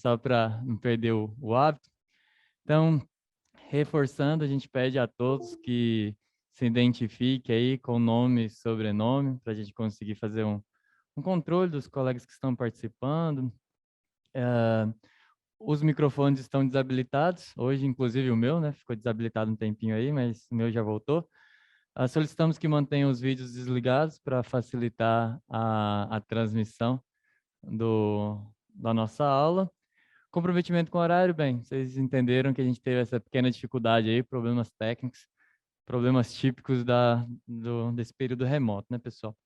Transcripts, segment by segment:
só para não perder o hábito. Então, reforçando, a gente pede a todos que se identifiquem aí com nome e sobrenome, para a gente conseguir fazer um controle dos colegas que estão participando. Os microfones estão desabilitados, hoje inclusive o meu, né? Ficou desabilitado um tempinho aí, mas o meu já voltou. Solicitamos que mantenham os vídeos desligados para facilitar a transmissão da nossa aula. Comprometimento com o horário, bem, vocês entenderam que a gente teve essa pequena dificuldade aí, problemas técnicos, problemas típicos desse período remoto, né, pessoal?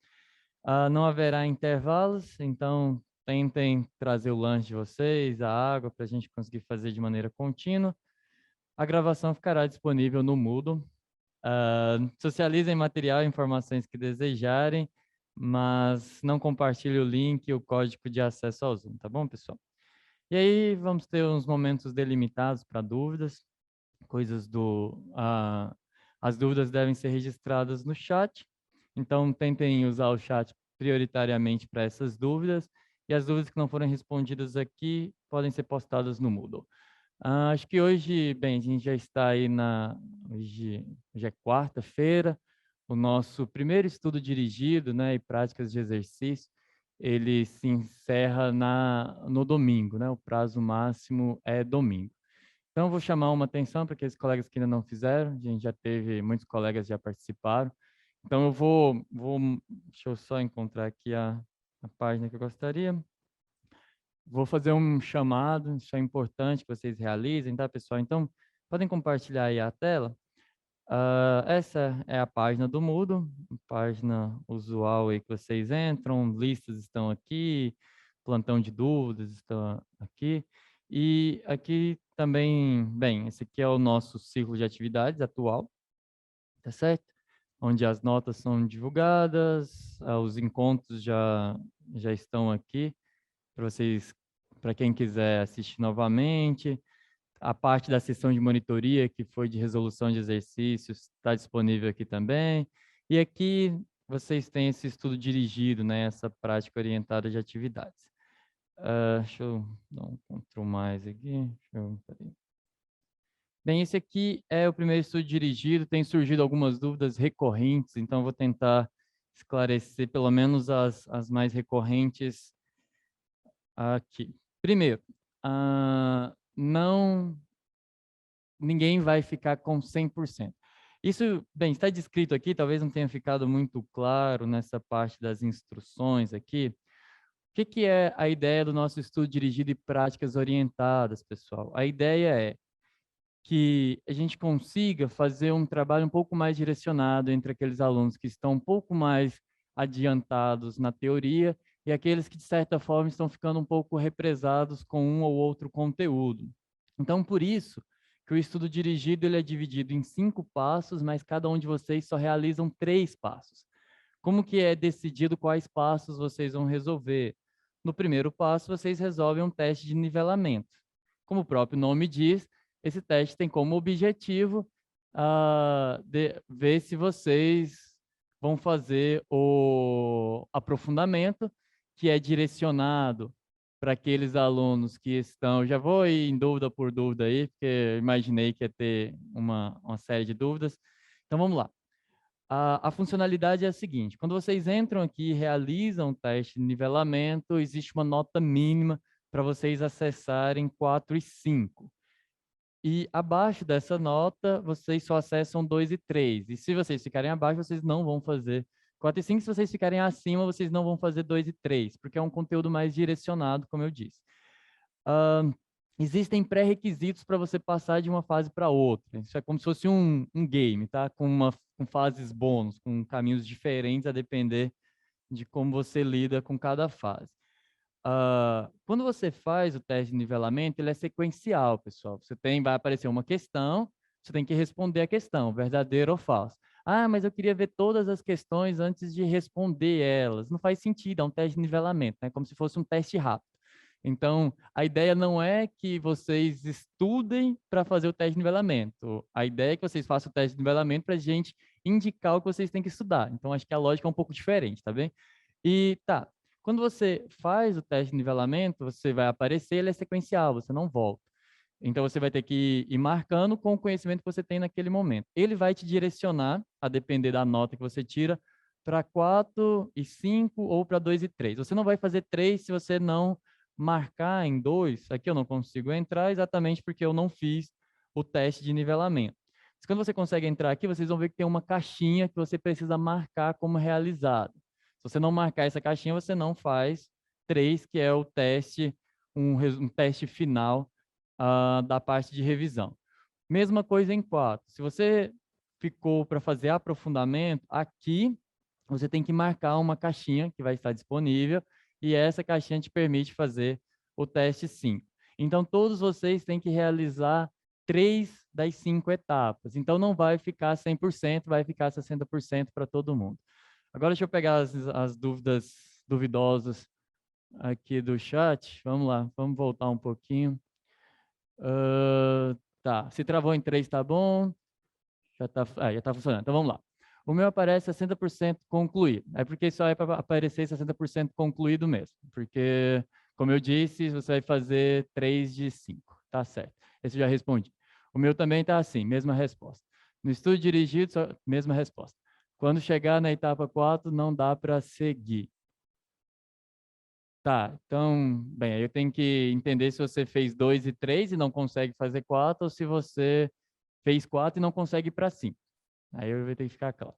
Não haverá intervalos, então tentem trazer o lanche de vocês, a água, para a gente conseguir fazer de maneira contínua. A gravação ficará disponível no Moodle. Socializem material e informações que desejarem, mas não compartilhe o link e o código de acesso ao Zoom, tá bom, pessoal? E aí vamos ter uns momentos delimitados para dúvidas, as dúvidas devem ser registradas no chat, então tentem usar o chat prioritariamente para essas dúvidas, e as dúvidas que não foram respondidas aqui podem ser postadas no Moodle. Acho que hoje, bem, a gente já está aí hoje é quarta-feira, o nosso primeiro estudo dirigido, né, e práticas de exercício, ele se encerra no domingo, né, o prazo máximo é domingo. Então, eu vou chamar uma atenção para aqueles colegas que ainda não fizeram, a gente já teve, muitos colegas já participaram, então eu deixa eu só encontrar aqui a página que eu gostaria. Vou fazer um chamado, isso é importante que vocês realizem, tá, pessoal? Então, podem compartilhar aí a tela. Essa é a página do Moodle, página usual aí que vocês entram, listas estão aqui, plantão de dúvidas está aqui. E aqui também, bem, esse aqui é o nosso ciclo de atividades atual, tá certo? Onde as notas são divulgadas, os encontros já estão aqui para vocês, para quem quiser assistir novamente. A parte da sessão de monitoria, que foi de resolução de exercícios, está disponível aqui também. E aqui vocês têm esse estudo dirigido, né, essa prática orientada de atividades. Deixa eu dar um Ctrl mais aqui. Peraí. Bem, esse aqui é o primeiro estudo dirigido, tem surgido algumas dúvidas recorrentes, então vou tentar esclarecer pelo menos as mais recorrentes aqui. Primeiro, ninguém vai ficar com 100%. Isso, bem, está descrito aqui, talvez não tenha ficado muito claro nessa parte das instruções aqui. O que é a ideia do nosso estudo dirigido e práticas orientadas, pessoal? A ideia é que a gente consiga fazer um trabalho um pouco mais direcionado entre aqueles alunos que estão um pouco mais adiantados na teoria e aqueles que, de certa forma, estão ficando um pouco represados com um ou outro conteúdo. Então, por isso que o estudo dirigido ele é dividido em 5 passos, mas cada um de vocês só realizam 3 passos. Como que é decidido quais passos vocês vão resolver? No primeiro passo, vocês resolvem um teste de nivelamento. Como o próprio nome diz, esse teste tem como objetivo ver se vocês vão fazer o aprofundamento, que é direcionado para aqueles alunos que estão... Já vou ir em dúvida por dúvida aí, porque eu imaginei que ia ter uma série de dúvidas. Então, vamos lá. A funcionalidade é a seguinte: quando vocês entram aqui e realizam o teste de nivelamento, existe uma nota mínima para vocês acessarem 4 e 5. E abaixo dessa nota, vocês só acessam 2 e 3. E se vocês ficarem abaixo, vocês não vão fazer 4 e 5. Se vocês ficarem acima, vocês não vão fazer 2 e 3, porque é um conteúdo mais direcionado, como eu disse. Existem pré-requisitos para você passar de uma fase para outra. Isso é como se fosse um game, tá? Com fases bônus, com caminhos diferentes a depender de como você lida com cada fase. Quando você faz o teste de nivelamento, ele é sequencial, pessoal. Vai aparecer uma questão, você tem que responder a questão, verdadeiro ou falso. Mas eu queria ver todas as questões antes de responder elas. Não faz sentido, é um teste de nivelamento, né? Como se fosse um teste rápido. Então, a ideia não é que vocês estudem para fazer o teste de nivelamento. A ideia é que vocês façam o teste de nivelamento para a gente indicar o que vocês têm que estudar. Então, acho que a lógica é um pouco diferente, tá bem? E tá. Quando você faz o teste de nivelamento, você vai aparecer, ele é sequencial, você não volta. Então, você vai ter que ir marcando com o conhecimento que você tem naquele momento. Ele vai te direcionar, a depender da nota que você tira, para 4 e 5 ou para 2 e 3. Você não vai fazer 3 se você não marcar em 2. Aqui eu não consigo entrar exatamente porque eu não fiz o teste de nivelamento. Mas quando você consegue entrar aqui, vocês vão ver que tem uma caixinha que você precisa marcar como realizado. Se você não marcar essa caixinha, você não faz 3, que é o teste, um teste final da parte de revisão. Mesma coisa em 4. Se você ficou para fazer aprofundamento, aqui você tem que marcar uma caixinha que vai estar disponível e essa caixinha te permite fazer o teste 5. Então, todos vocês têm que realizar 3 das 5 etapas. Então, não vai ficar 100%, vai ficar 60% para todo mundo. Agora, deixa eu pegar as dúvidas duvidosas aqui do chat. Vamos lá, vamos voltar um pouquinho. Tá, se travou em 3, tá bom. Já tá funcionando. Então, vamos lá. O meu aparece 60% concluído. É porque só é para aparecer 60% concluído mesmo. Porque, como eu disse, você vai fazer 3 de 5. Tá certo. Esse eu já respondi. O meu também tá assim, mesma resposta. No estudo dirigido, mesma resposta. Quando chegar na etapa 4, não dá para seguir. Tá, então, bem, aí eu tenho que entender se você fez 2 e 3 e não consegue fazer 4, ou se você fez 4 e não consegue ir para 5. Aí eu vou ter que ficar claro.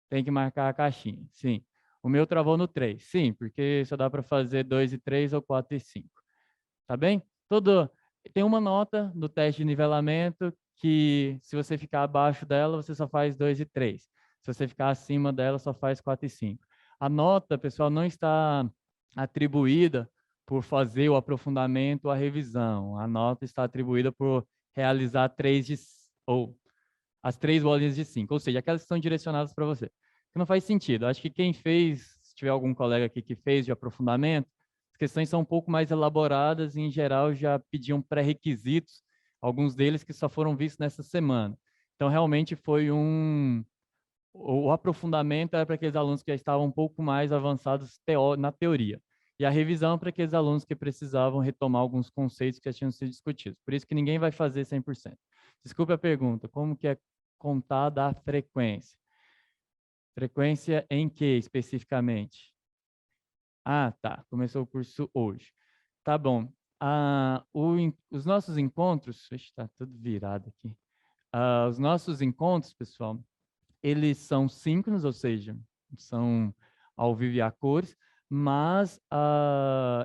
Tem que marcar a caixinha, sim. O meu travou no 3, sim, porque só dá para fazer 2 e 3 ou 4 e 5. Tá bem? Tem uma nota do teste de nivelamento que, se você ficar abaixo dela, você só faz 2 e 3. Se você ficar acima dela, só faz 4 e 5. A nota, pessoal, não está atribuída por fazer o aprofundamento ou a revisão. A nota está atribuída por realizar ou as 3 bolinhas de 5, ou seja, aquelas que são direcionadas para você. Que não faz sentido. Acho que quem fez, se tiver algum colega aqui que fez de aprofundamento, as questões são um pouco mais elaboradas e, em geral, já pediam pré-requisitos, alguns deles que só foram vistos nessa semana. Então, realmente foi o aprofundamento era para aqueles alunos que já estavam um pouco mais avançados na teoria. E a revisão para aqueles alunos que precisavam retomar alguns conceitos que já tinham sido discutidos. Por isso que ninguém vai fazer 100%. Desculpe a pergunta, como que é contada a frequência? Frequência em que, especificamente? Ah, tá. Começou o curso hoje. Tá bom. Os nossos encontros... Está tudo virado aqui. Os nossos encontros, pessoal, eles são síncronos, ou seja, são ao vivo e a cores, mas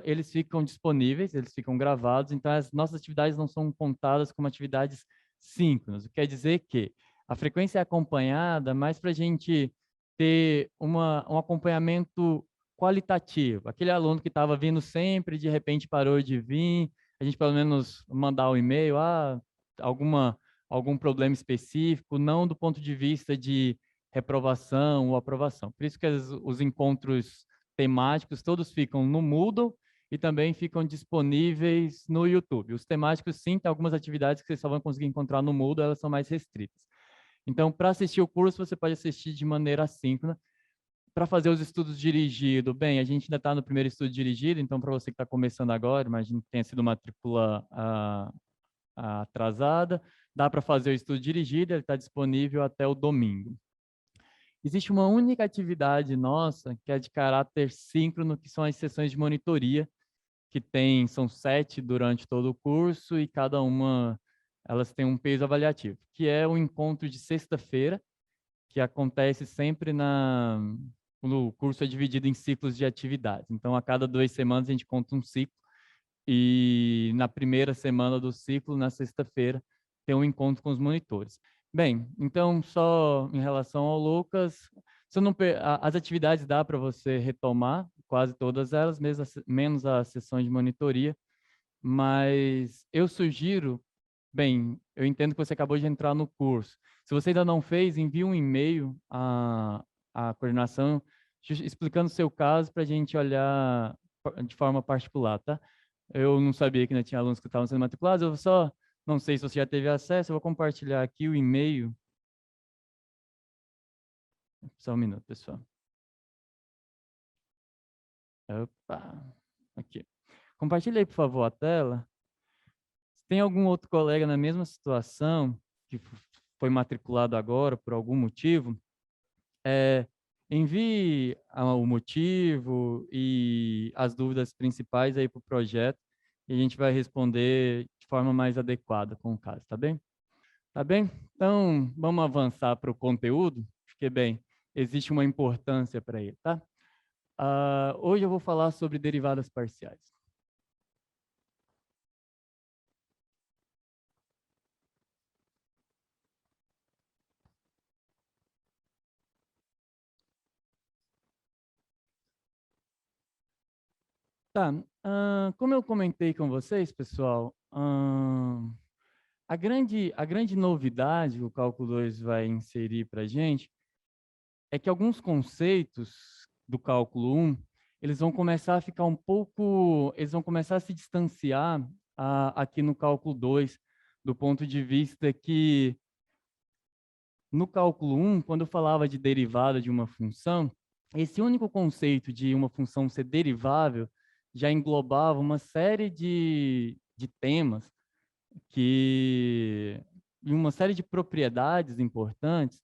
eles ficam disponíveis, eles ficam gravados, então as nossas atividades não são contadas como atividades síncronas. O que quer dizer que a frequência é acompanhada mais para a gente ter um acompanhamento qualitativo. Aquele aluno que estava vindo sempre, de repente parou de vir, a gente pelo menos mandar um e-mail, algum problema específico, não do ponto de vista de reprovação ou aprovação. Por isso que os encontros temáticos todos ficam no Moodle e também ficam disponíveis no YouTube. Os temáticos, sim, tem algumas atividades que vocês só vão conseguir encontrar no Moodle, elas são mais restritas. Então, para assistir o curso, você pode assistir de maneira assíncrona. Para fazer os estudos dirigidos, bem, a gente ainda está no primeiro estudo dirigido, então, para você que está começando agora, imagino que tenha sido matrícula atrasada, dá para fazer o estudo dirigido, ele está disponível até o domingo. Existe uma única atividade nossa, que é de caráter síncrono, que são as sessões de monitoria, que são 7 durante todo o curso, e cada uma, elas têm um peso avaliativo, que é o encontro de sexta-feira, que acontece sempre o curso é dividido em ciclos de atividades. Então, a cada 2 semanas, a gente conta um ciclo, e na primeira semana do ciclo, na sexta-feira, tem um encontro com os monitores. Bem, então, só em relação ao Lucas, as atividades dá para você retomar, quase todas elas, menos a sessão de monitoria, mas eu sugiro, bem, eu entendo que você acabou de entrar no curso. Se você ainda não fez, envie um e-mail à coordenação explicando o seu caso para a gente olhar de forma particular, tá? Eu não sabia que ainda tinha alunos que estavam sendo matriculados, eu só não sei se você já teve acesso, eu vou compartilhar aqui o e-mail. Só um minuto, pessoal. Opa, aqui. Compartilhe aí, por favor, a tela. Se tem algum outro colega na mesma situação, que foi matriculado agora por algum motivo, envie o motivo e as dúvidas principais aí para o projeto e a gente vai responder de forma mais adequada com o caso, tá bem? Tá bem? Então, vamos avançar para o conteúdo, porque, bem, existe uma importância para ele, tá? Hoje eu vou falar sobre derivadas parciais. Tá, como eu comentei com vocês, pessoal, a grande novidade que o Cálculo 2 vai inserir para a gente é que alguns conceitos do Cálculo 1, eles vão começar a ficar eles vão começar a se distanciar aqui no Cálculo 2, do ponto de vista que no Cálculo 1, quando eu falava de derivada de uma função, esse único conceito de uma função ser derivável já englobava uma série de temas e uma série de propriedades importantes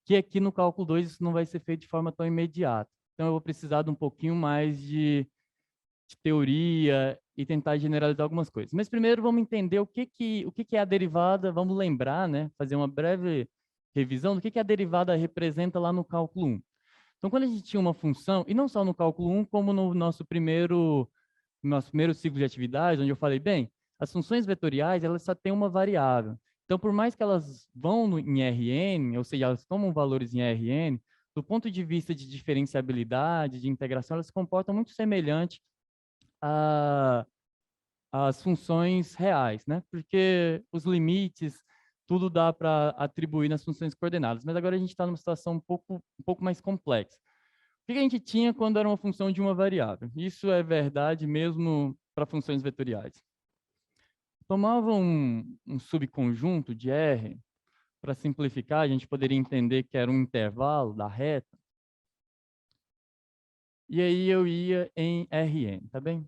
que aqui no cálculo 2 isso não vai ser feito de forma tão imediata. Então, eu vou precisar de um pouquinho mais de teoria e tentar generalizar algumas coisas. Mas primeiro vamos entender o que é a derivada, vamos lembrar, né, fazer uma breve revisão do que a derivada representa lá no cálculo 1. Então, quando a gente tinha uma função, e não só no cálculo 1, como no nosso primeiro ciclo de atividades, onde eu falei, bem, as funções vetoriais, elas só têm uma variável. Então, por mais que elas vão em Rn, ou seja, elas tomam valores em Rn, do ponto de vista de diferenciabilidade, de integração, elas se comportam muito semelhante às funções reais, né? Porque os limites, tudo dá para atribuir nas funções coordenadas. Mas agora a gente está numa situação um pouco mais complexa. O que a gente tinha quando era uma função de uma variável? Isso é verdade mesmo para funções vetoriais. Tomava um subconjunto de R, para simplificar, a gente poderia entender que era um intervalo da reta, e aí eu ia em Rn, tá bem?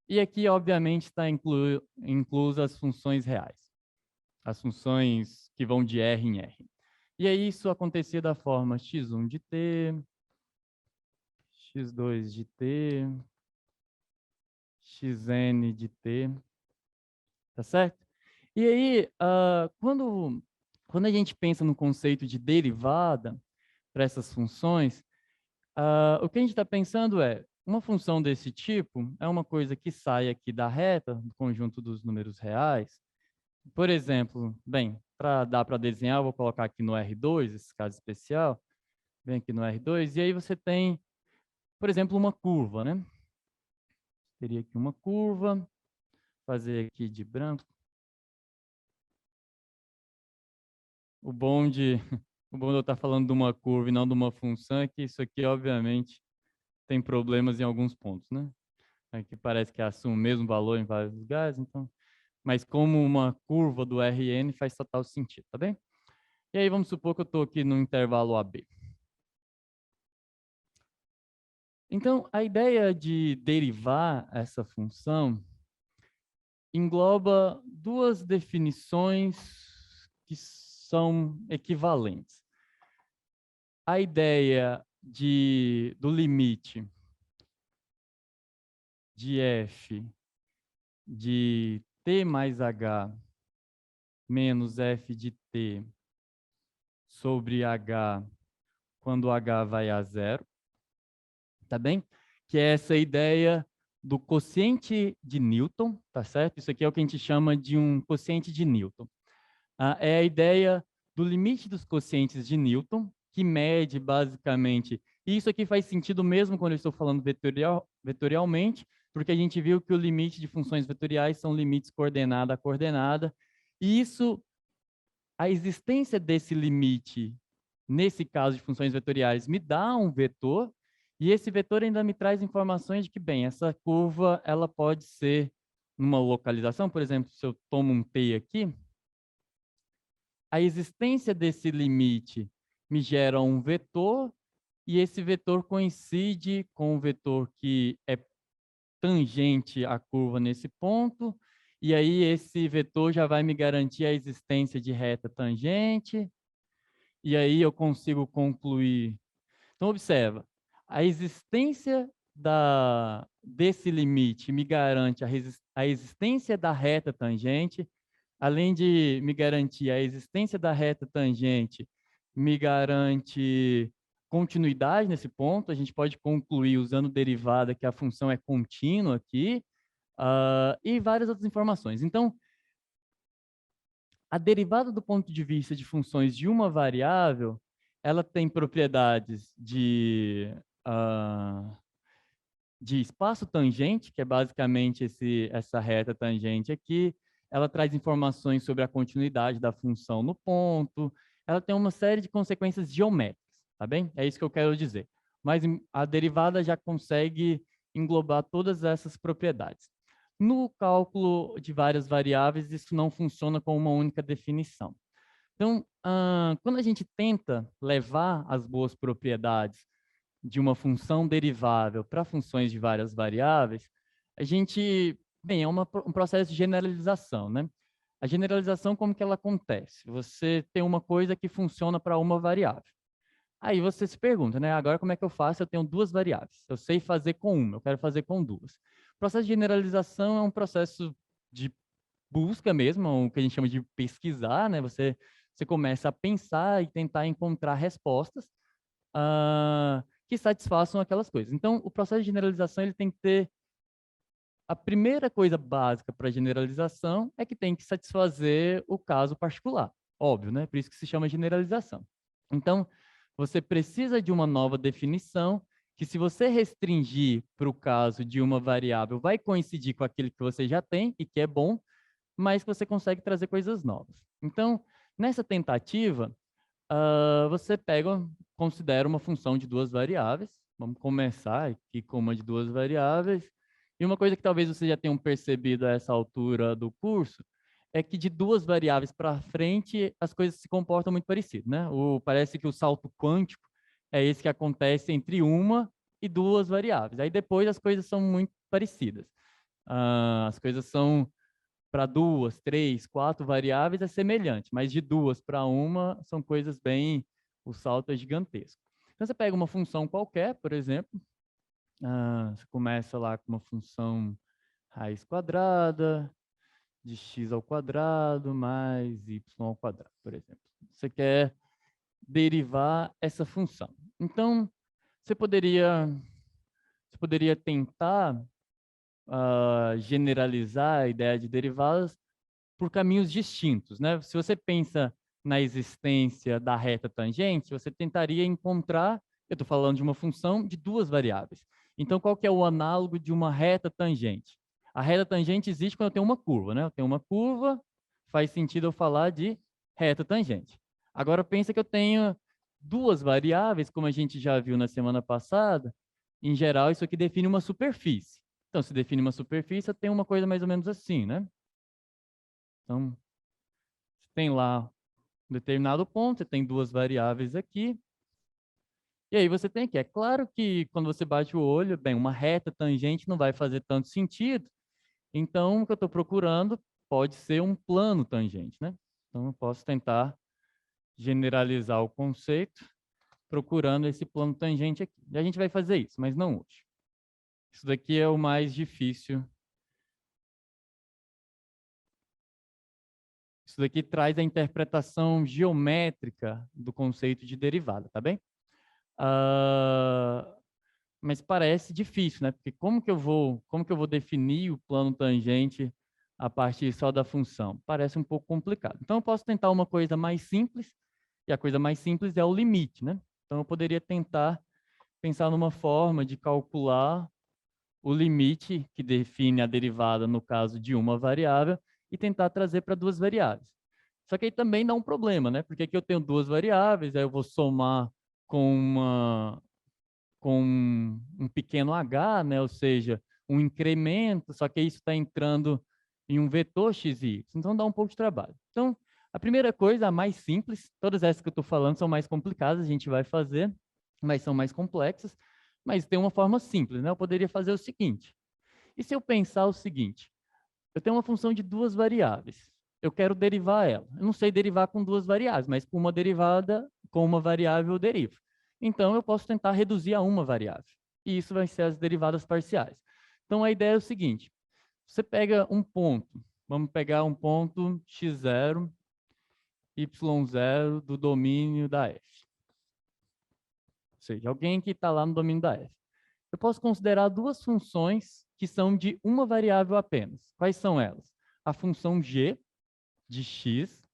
E aqui, obviamente, está incluso as funções reais, as funções que vão de R em R. E aí isso acontecia da forma x1 de t, x2 de t, xn de t, tá certo? E aí, quando a gente pensa no conceito de derivada para essas funções, o que a gente está pensando é, uma função desse tipo é uma coisa que sai aqui da reta, do conjunto dos números reais. Por exemplo, bem, para dar para desenhar, eu vou colocar aqui no R2, esse caso especial, vem aqui no R2, e aí você tem, por exemplo, uma curva, né? Teria aqui uma curva, fazer aqui de branco. O bom de eu estar falando de uma curva e não de uma função é que isso aqui, obviamente, tem problemas em alguns pontos, né? Aqui parece que assume o mesmo valor em vários lugares, então... Mas como uma curva do Rn faz total sentido, tá bem? E aí vamos supor que eu estou aqui no intervalo AB. Então, a ideia de derivar essa função engloba duas definições que são equivalentes. A ideia do limite de f de t mais h menos f de t sobre h quando h vai a zero, tá bem? Que é essa ideia do quociente de Newton, tá certo? Isso aqui é o que a gente chama de um quociente de Newton. É a ideia do limite dos quocientes de Newton, que mede basicamente... E isso aqui faz sentido mesmo quando eu estou falando vetorialmente, porque a gente viu que o limite de funções vetoriais são limites coordenada a coordenada, e a existência desse limite, nesse caso de funções vetoriais, me dá um vetor, e esse vetor ainda me traz informações de que, bem, essa curva ela pode ser numa localização, por exemplo, se eu tomo um t aqui, a existência desse limite me gera um vetor, e esse vetor coincide com o vetor que é tangente à curva nesse ponto, e aí esse vetor já vai me garantir a existência de reta tangente, e aí eu consigo concluir. Então, observa, a existência desse limite me garante a existência da reta tangente, além de me garantir a existência da reta tangente, me garante continuidade nesse ponto. A gente pode concluir usando derivada que a função é contínua aqui, e várias outras informações. Então, a derivada do ponto de vista de funções de uma variável, ela tem propriedades de espaço tangente, que é basicamente essa reta tangente aqui. Ela traz informações sobre a continuidade da função no ponto. Ela tem uma série de consequências geométricas, tá bem? É isso que eu quero dizer. Mas a derivada já consegue englobar todas essas propriedades. No cálculo de várias variáveis, isso não funciona com uma única definição. Então, quando a gente tenta levar as boas propriedades de uma função derivável para funções de várias variáveis, a gente, bem, é um processo de generalização, né? A generalização, como que ela acontece? Você tem uma coisa que funciona para uma variável. Aí você se pergunta, né? Agora como é que eu faço? Eu tenho duas variáveis. Eu sei fazer com uma, eu quero fazer com duas. O processo de generalização é um processo de busca mesmo, o que a gente chama de pesquisar, né? Você começa a pensar e tentar encontrar respostas que satisfaçam aquelas coisas. Então, o processo de generalização ele tem que ter a primeira coisa básica para generalização é que tem que satisfazer o caso particular, óbvio, né? Por isso que se chama generalização. Então, você precisa de uma nova definição que, se você restringir para o caso de uma variável, vai coincidir com aquele que você já tem e que é bom, mas que você consegue trazer coisas novas. Então, nessa tentativa, você considera uma função de duas variáveis. Vamos começar aqui com uma de duas variáveis. E uma coisa que talvez vocês já tenham percebido a essa altura do curso é que de duas variáveis para frente as coisas se comportam muito parecido, né? Parece que o salto quântico é esse que acontece entre uma e duas variáveis. Aí depois as coisas são muito parecidas. As coisas são para duas, três, quatro variáveis é semelhante, mas de duas para uma são coisas bem... O salto é gigantesco. Então, você pega uma função qualquer, por exemplo, você começa lá com uma função raiz quadrada de x ao quadrado mais y ao quadrado, por exemplo. Você quer derivar essa função. Então, você poderia tentar generalizar a ideia de derivadas por caminhos distintos, né? Se você pensa na existência da reta tangente, você tentaria encontrar, eu estou falando de uma função de duas variáveis. Então, qual que é o análogo de uma reta tangente? A reta tangente existe quando eu tenho uma curva, né? Eu tenho uma curva, faz sentido eu falar de reta tangente. Agora, pensa que eu tenho duas variáveis, como a gente já viu na semana passada. Em geral, isso aqui define uma superfície. Então, se define uma superfície, eu tenho uma coisa mais ou menos assim, né? Então, você tem lá um determinado ponto, você tem duas variáveis aqui. E aí você tem aqui. É claro que quando você bate o olho, bem, uma reta tangente não vai fazer tanto sentido. Então, o que eu estou procurando pode ser um plano tangente, né? Então, eu posso tentar generalizar o conceito procurando esse plano tangente aqui. E a gente vai fazer isso, mas não hoje. Isso daqui é o mais difícil. Isso daqui traz a interpretação geométrica do conceito de derivada, tá bem? Mas parece difícil, né? Porque como que eu vou definir o plano tangente a partir só da função? Parece um pouco complicado. Então, eu posso tentar uma coisa mais simples, e a coisa mais simples é o limite, né? Então, eu poderia tentar pensar numa forma de calcular o limite que define a derivada no caso de uma variável e tentar trazer para duas variáveis. Só que aí também dá um problema, né? Porque aqui eu tenho duas variáveis, aí eu vou somar com um pequeno h, né? Ou seja, um incremento, só que isso está entrando em um vetor x e y, então dá um pouco de trabalho. Então, a primeira coisa, a mais simples, todas essas que eu estou falando são mais complicadas, a gente vai fazer, mas são mais complexas, mas tem uma forma simples, né? Eu poderia fazer o seguinte. E se eu pensar o seguinte, eu tenho uma função de duas variáveis. Eu quero derivar ela. Eu não sei derivar com duas variáveis, mas com uma derivada, com uma variável eu derivo. Então, eu posso tentar reduzir a uma variável. E isso vai ser as derivadas parciais. Então, a ideia é o seguinte. Você pega um ponto. Vamos pegar um ponto x0, y0 do domínio da f. Ou seja, alguém que está lá no domínio da f. Eu posso considerar duas funções que são de uma variável apenas. Quais são elas? A função g de x,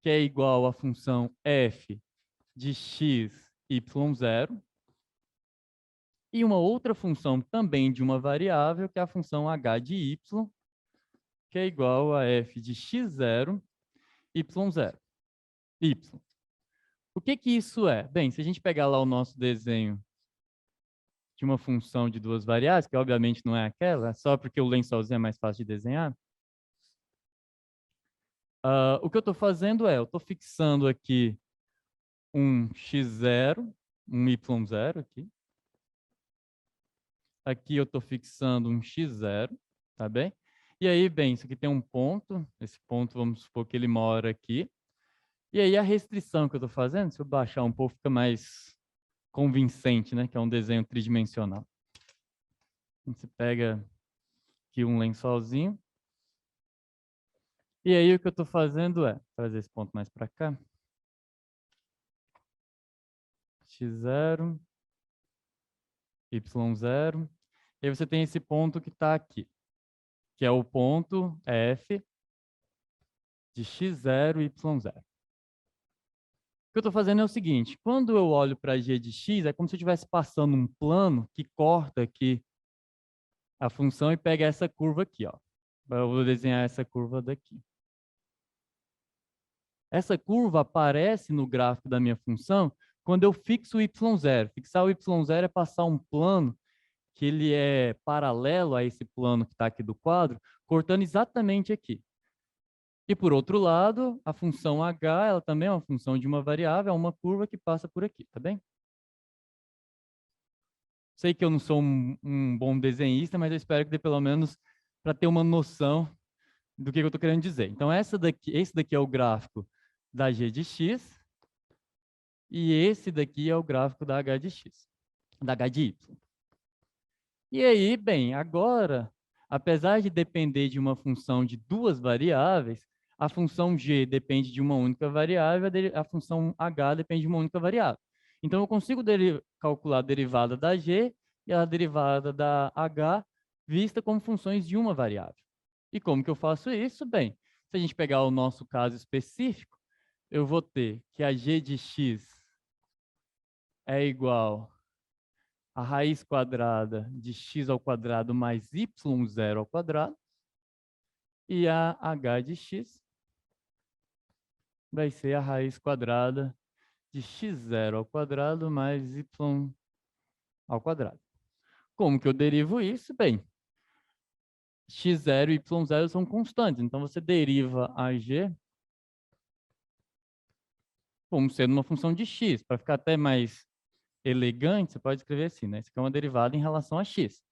que é igual à função f de x, y0, e uma outra função também de uma variável, que é a função h de y, que é igual a f de x0, y0. Y. O que que isso é? Bem, se a gente pegar lá o nosso desenho de uma função de duas variáveis, que obviamente não é aquela, só porque o lençolzinho é mais fácil de desenhar, o que eu estou fazendo é, eu estou fixando aqui um x0, um y0 aqui. Aqui eu estou fixando um x0, tá bem? E aí, bem, isso aqui tem um ponto, esse ponto vamos supor que ele mora aqui. E aí a restrição que eu estou fazendo, se eu baixar um pouco, fica mais convincente, né? Que é um desenho tridimensional. Você pega aqui um lençolzinho. E aí o que eu estou fazendo é trazer esse ponto mais para cá. X0, Y0. E aí você tem esse ponto que está aqui, que é o ponto F de X0 e Y0. O que eu estou fazendo é o seguinte, quando eu olho para G de X, é como se eu estivesse passando um plano que corta aqui a função e pega essa curva aqui, ó. Eu vou desenhar essa curva daqui. Essa curva aparece no gráfico da minha função quando eu fixo o y0. Fixar o y0 é passar um plano que ele é paralelo a esse plano que está aqui do quadro, cortando exatamente aqui. E por outro lado, a função h, ela também é uma função de uma variável, é uma curva que passa por aqui, tá bem? Sei que eu não sou um bom desenhista, mas eu espero que dê pelo menos para ter uma noção do que eu estou querendo dizer. Então, esse daqui é o gráfico da g de x, e esse daqui é o gráfico da h de x, da h de y. E aí, bem, agora, apesar de depender de uma função de duas variáveis, a função g depende de uma única variável, a função h depende de uma única variável. Então, eu consigo calcular a derivada da g e a derivada da h vista como funções de uma variável. E como que eu faço isso? Bem, se a gente pegar o nosso caso específico, eu vou ter que a g de x é igual a raiz quadrada de x ao quadrado mais y0 ao quadrado, e a h de x vai ser a raiz quadrada de x0 ao quadrado mais y ao quadrado. Como que eu derivo isso? Bem, x0 e y0 são constantes, então você deriva a g como sendo uma função de x. Para ficar até mais elegante, você pode escrever assim, né? Isso aqui é uma derivada em relação a x.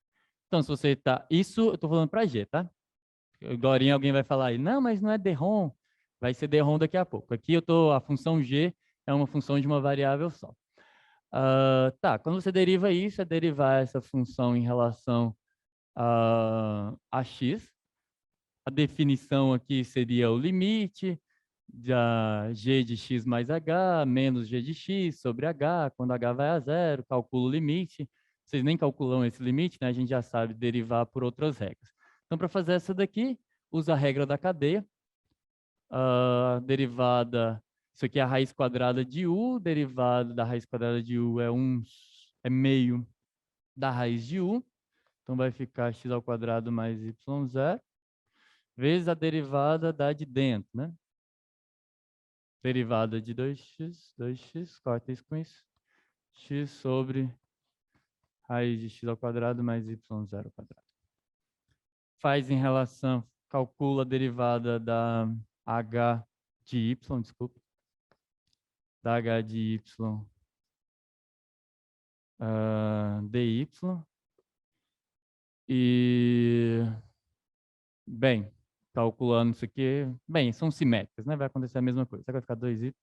Então, se você está... Isso eu estou falando para g, tá? Agora alguém vai falar aí, não, mas não é derrom. Vai ser derrom daqui a pouco. Aqui a função g é uma função de uma variável só. Tá, quando você deriva isso, é derivar essa função em relação a x. A definição aqui seria o limite da g de x mais h menos g de x sobre h, quando h vai a zero, calculo o limite. Vocês nem calculam esse limite, né? A gente já sabe derivar por outras regras. Então, para fazer essa daqui, usa a regra da cadeia. Derivada, isso aqui é a raiz quadrada de u, derivada da raiz quadrada de u é meio da raiz de u. Então, vai ficar x ao quadrado mais y0, vezes a derivada da de dentro, né? Derivada de 2x, corta isso com isso. X sobre raiz de x ao quadrado mais y0 ao quadrado. Faz em relação, calcula a derivada da h de y, desculpa. Da h de y dy. E, bem, calculando isso aqui, bem, são simétricas, né? Vai acontecer a mesma coisa. Será que vai ficar 2y?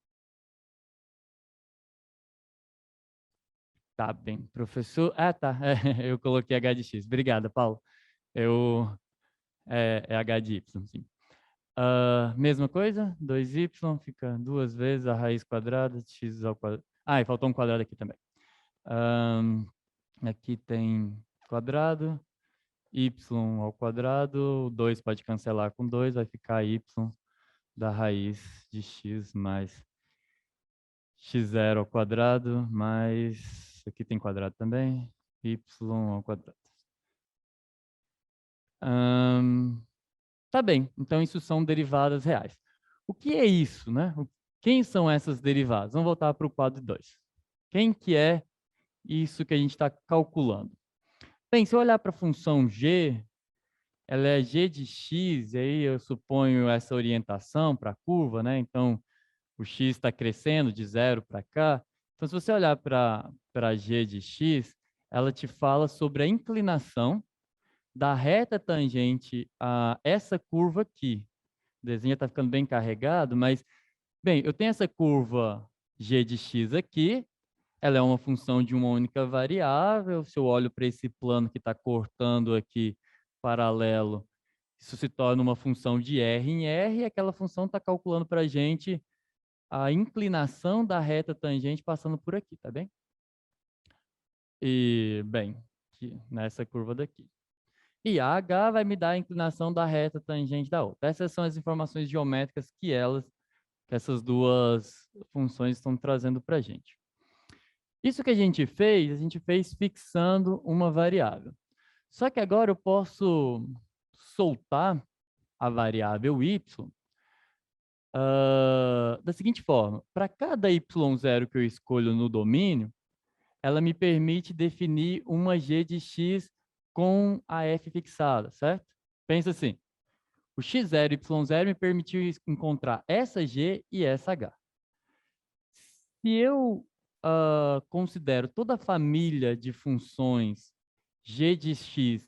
Tá bem, professor. Ah, tá. Eu coloquei h de x. Obrigado, Paulo. É h de y, sim. Mesma coisa, 2y fica 2 vezes a raiz quadrada de x ao quadrado. Ah, e faltou um quadrado aqui também. Aqui tem quadrado, y ao quadrado, 2 pode cancelar com 2, vai ficar y da raiz de x mais x0 ao quadrado, mais, aqui tem quadrado também, y ao quadrado. Tá bem, então isso são derivadas reais. O que é isso, né? Quem são essas derivadas? Vamos voltar para o quadro 2. Quem que é isso que a gente está calculando? Bem, se eu olhar para a função g, ela é g de x, e aí eu suponho essa orientação para a curva, né? Então, o x está crescendo de 0 para cá. Então, se você olhar para g de x, ela te fala sobre a inclinação da reta tangente a essa curva aqui. O desenho está ficando bem carregado, mas, bem, eu tenho essa curva g de x aqui, ela é uma função de uma única variável. Se eu olho para esse plano que está cortando aqui paralelo, isso se torna uma função de R em R, e aquela função está calculando para a gente a inclinação da reta tangente passando por aqui, tá bem? E, bem, nessa curva daqui. E a H vai me dar a inclinação da reta tangente da outra. Essas são as informações geométricas que essas duas funções estão trazendo para a gente. Isso que a gente fez fixando uma variável. Só que agora eu posso soltar a variável y da seguinte forma. Para cada y0 que eu escolho no domínio, ela me permite definir uma g de x com a f fixada, certo? Pensa assim, o x0 e y0 me permitiu encontrar essa g e essa h. Se eu considero toda a família de funções g de x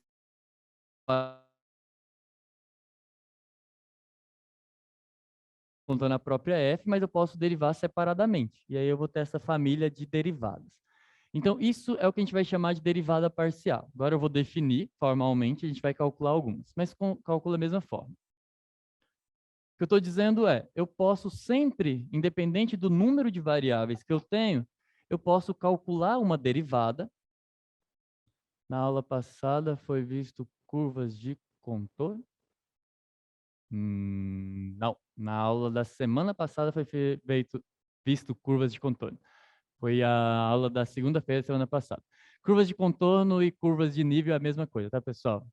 contando a própria f, mas eu posso derivar separadamente. E aí eu vou ter essa família de derivadas. Então, isso é o que a gente vai chamar de derivada parcial. Agora eu vou definir formalmente, a gente vai calcular algumas, mas calcula da mesma forma. O que eu estou dizendo é, eu posso sempre, independente do número de variáveis que eu tenho, eu posso calcular uma derivada. Na aula passada foi visto curvas de contorno? Não. Na aula da semana passada foi visto curvas de contorno. Foi a aula da segunda-feira da semana passada. Curvas de contorno e curvas de nível é a mesma coisa, tá, pessoal?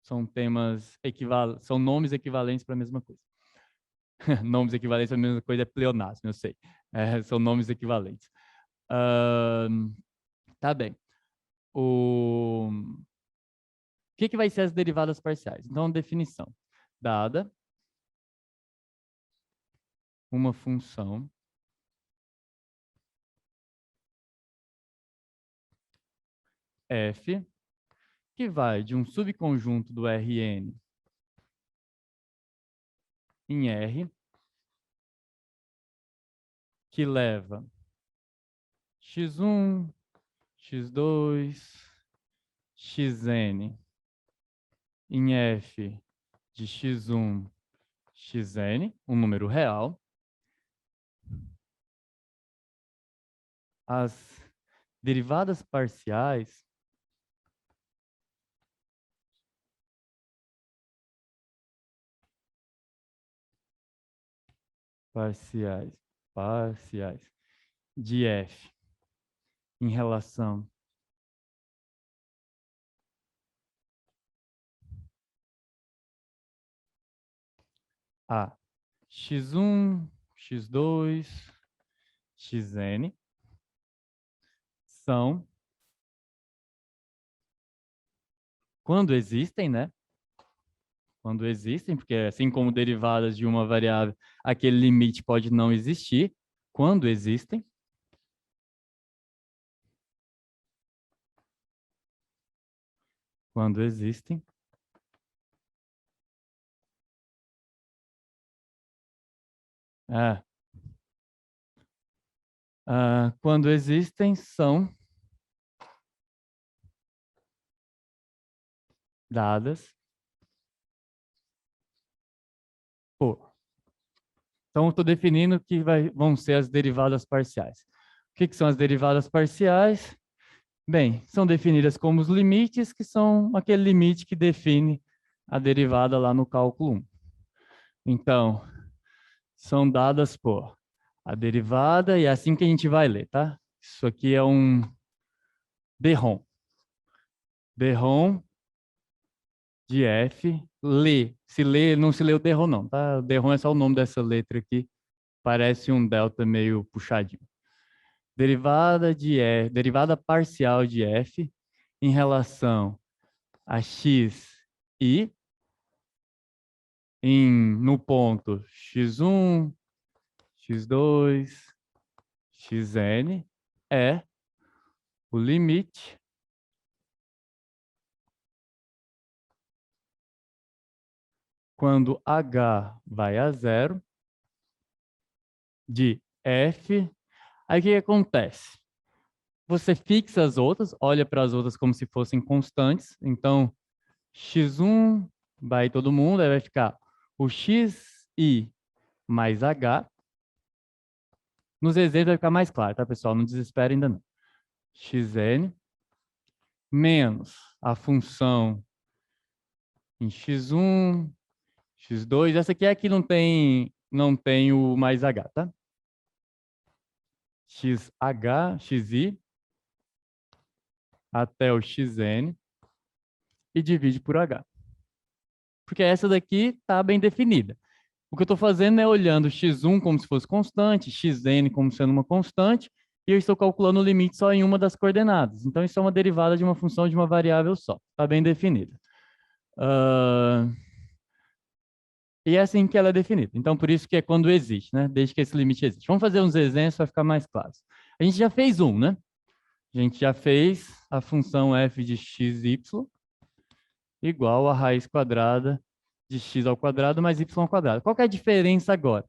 São temas equivalentes, são nomes equivalentes para a mesma coisa. Nomes equivalentes para a mesma coisa é pleonasmo, eu sei. São nomes equivalentes. Tá bem. O que vai ser as derivadas parciais? Então, definição. Dada uma função f que vai de um subconjunto do Rn em R, que leva x1, x2, xn em f de x1, xn, um número real. As derivadas parciais de f em relação a x1, x2, xn são, quando existem, né? Quando existem, porque assim como derivadas de uma variável, aquele limite pode não existir. Quando existem, quando existem é, quando existem são dadas por. Então, estou definindo que vão ser as derivadas parciais. O que são as derivadas parciais? Bem, são definidas como os limites, que são aquele limite que define a derivada lá no cálculo 1. Então, são dadas por a derivada, e é assim que a gente vai ler, tá? Isso aqui é um derrom. Derrom de F, lê. Se lê, não se lê o derrom não, tá? O derrom é só o nome dessa letra aqui. Parece um delta meio puxadinho. Derivada de F, derivada parcial de F em relação a x i no ponto x1, x2, xn é o limite quando h vai a zero de f. Aí o que acontece? Você fixa as outras, olha para as outras como se fossem constantes. Então, x1 vai todo mundo, aí vai ficar o xi mais h. Nos exemplos vai ficar mais claro, tá, pessoal? Não desespera ainda não. Xn menos a função em x1, x2. Essa aqui é a que não tem o mais h, tá? xh, xi até o xn e divide por h. Porque essa daqui está bem definida. O que eu estou fazendo é olhando x1 como se fosse constante, xn como sendo uma constante, e eu estou calculando o limite só em uma das coordenadas. Então, isso é uma derivada de uma função de uma variável só. Está bem definida. E é assim que ela é definida. Então, por isso que é quando existe, né? Desde que esse limite existe. Vamos fazer uns exemplos para ficar mais claro. A gente já fez um, né? A gente já fez a função f de xy igual a raiz quadrada de x ao quadrado mais y ao quadrado. Qual que é a diferença agora?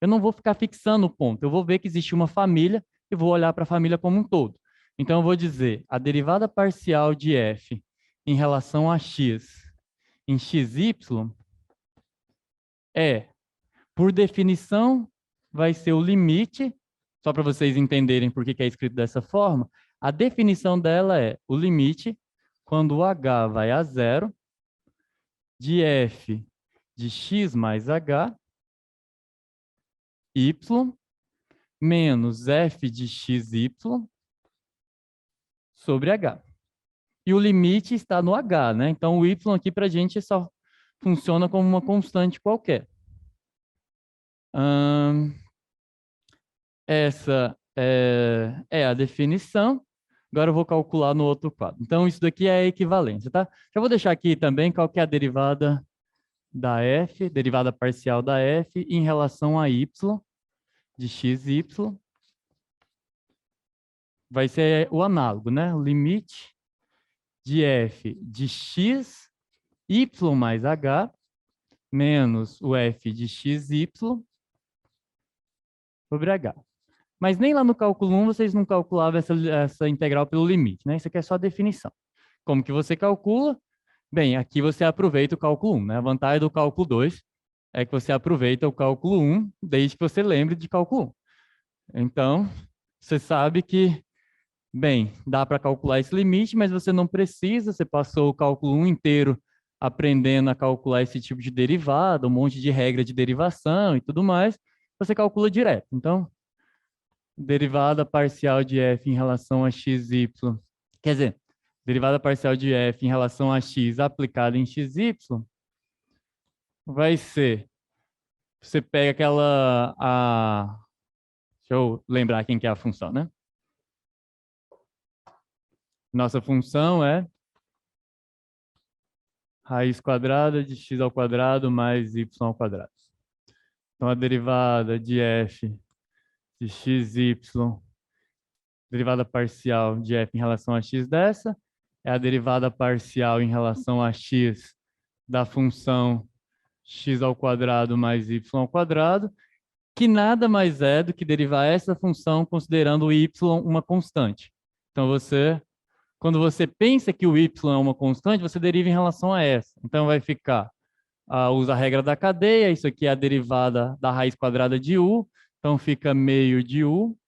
Eu não vou ficar fixando o ponto. Eu vou ver que existe uma família e vou olhar para a família como um todo. Então, eu vou dizer a derivada parcial de f em relação a x em xy é, por definição, vai ser o limite, só para vocês entenderem por que é escrito dessa forma, a definição dela é o limite quando o h vai a zero de f de x mais h, y, menos f de xy sobre h. E o limite está no h, né? Então, o y aqui para a gente só funciona como uma constante qualquer. Essa é a definição. Agora eu vou calcular no outro quadro. Então, isso daqui é a equivalência, tá? Já vou deixar aqui também qual que é a derivada da f, derivada parcial da f em relação a y de xy. Vai ser o análogo, né? O limite de f de x, y mais h, menos o f de xy sobre h. Mas nem lá no cálculo 1 vocês não calculavam essa integral pelo limite, né? Isso aqui é só a definição. Como que você calcula? Bem, aqui você aproveita o cálculo 1, né? A vantagem do cálculo 2 é que você aproveita o cálculo 1 desde que você lembre de cálculo 1. Então, você sabe que, bem, dá para calcular esse limite, mas você não precisa, você passou o cálculo 1 inteiro aprendendo a calcular esse tipo de derivada, um monte de regra de derivação e tudo mais, você calcula direto. Então, derivada parcial de f em relação a xy, quer dizer, derivada parcial de f em relação a x aplicada em xy, vai ser, você pega deixa eu lembrar quem que é a função, né? Nossa função é raiz quadrada de x ao quadrado mais y ao quadrado. Então, a derivada de f de xy, derivada parcial de f em relação a x dessa, é a derivada parcial em relação a x da função x ao quadrado mais y ao quadrado, que nada mais é do que derivar essa função considerando o y uma constante. Então, quando você pensa que o y é uma constante, você deriva em relação a essa. Então, vai ficar, usa a regra da cadeia, isso aqui é a derivada da raiz quadrada de u, então fica meio de u,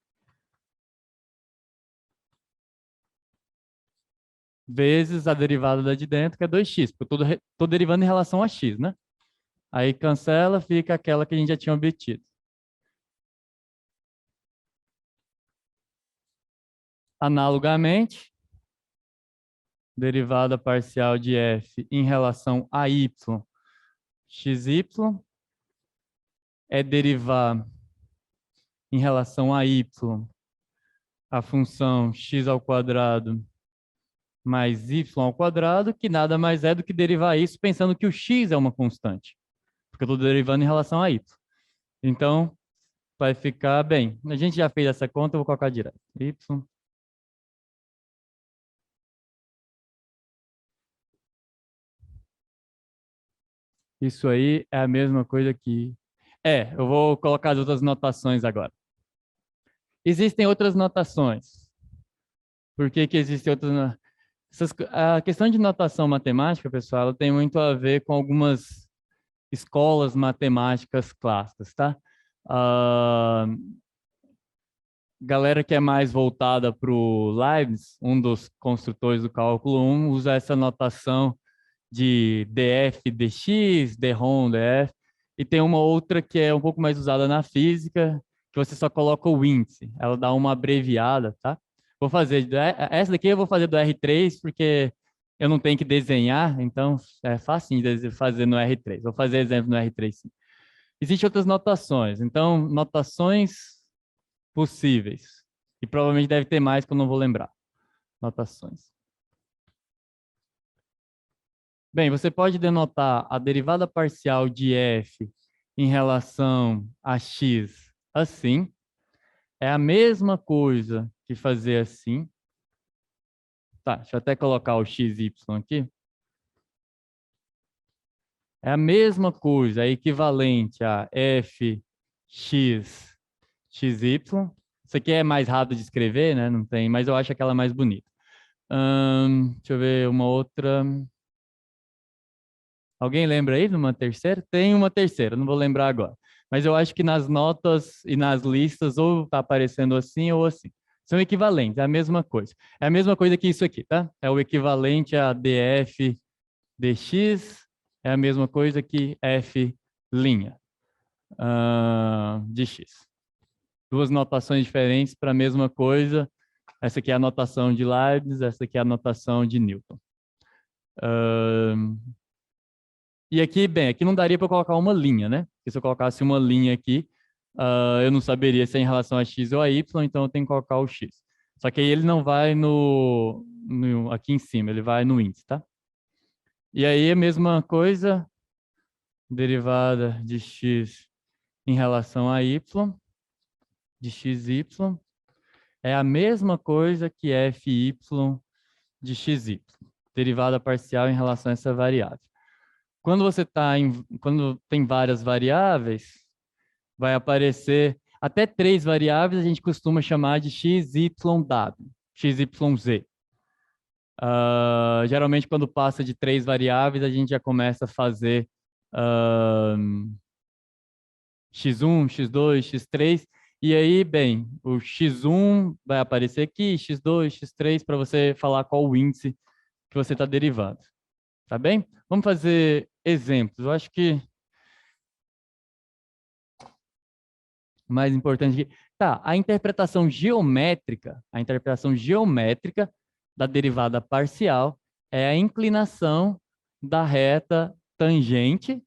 vezes a derivada da de dentro, que é 2x, porque eu estou derivando em relação a x, né? Aí cancela, fica aquela que a gente já tinha obtido. Analogamente, derivada parcial de f em relação a y, xy, é derivar em relação a y a função x ao quadrado mais y ao quadrado, que nada mais é do que derivar isso pensando que o x é uma constante, porque eu estou derivando em relação a y. Então, vai ficar bem. A gente já fez essa conta, eu vou colocar direto. Y. Isso aí é a mesma coisa que... eu vou colocar as outras notações agora. Existem outras notações. Por que que existem outras... A questão de notação matemática, pessoal, ela tem muito a ver com algumas escolas matemáticas clássicas, tá? Galera que é mais voltada para o Leibniz, um dos construtores do cálculo 1, usa essa notação de df, dx, dρ, df, e tem uma outra que é um pouco mais usada na física, que você só coloca o índice, ela dá uma abreviada, tá? Vou fazer, essa daqui eu vou fazer do R3, porque eu não tenho que desenhar, então é fácil de fazer no R3. Vou fazer exemplo no R3, sim. Existem outras notações, então notações possíveis, e provavelmente deve ter mais que eu não vou lembrar. Notações. Bem, você pode denotar a derivada parcial de f em relação a x assim. É a mesma coisa que fazer assim. Tá, deixa eu até colocar o xy aqui. É a mesma coisa, é equivalente a fx xy. Isso aqui é mais rápido de escrever, né? Não tem, mas eu acho aquela mais bonita. Deixa eu ver uma outra. Alguém lembra aí de uma terceira? Tem uma terceira, não vou lembrar agora. Mas eu acho que nas notas e nas listas ou está aparecendo assim ou assim. São equivalentes, é a mesma coisa. É a mesma coisa que isso aqui, tá? É o equivalente a df dx, é a mesma coisa que f' de x. Duas notações diferentes para a mesma coisa. Essa aqui é a notação de Leibniz, essa aqui é a notação de Newton. E aqui, bem, aqui não daria para colocar uma linha, né? Porque se eu colocasse uma linha aqui, eu não saberia se é em relação a x ou a y, então eu tenho que colocar o x. Só que aí ele não vai aqui em cima, ele vai no índice, tá? E aí a mesma coisa, derivada de x em relação a y, de xy, é a mesma coisa que fy de xy, derivada parcial em relação a essa variável. Quando você quando tem várias variáveis, vai aparecer até 3 variáveis, a gente costuma chamar de XYW, XYZ. Geralmente, quando passa de 3 variáveis, a gente já começa a fazer X1, X2, X3, e aí, bem, o X1 vai aparecer aqui, X2, X3, para você falar qual o índice que você está derivando. Tá bem? Vamos fazer exemplos. Eu acho que o mais importante aqui. Tá, a interpretação geométrica da derivada parcial é a inclinação da reta tangente,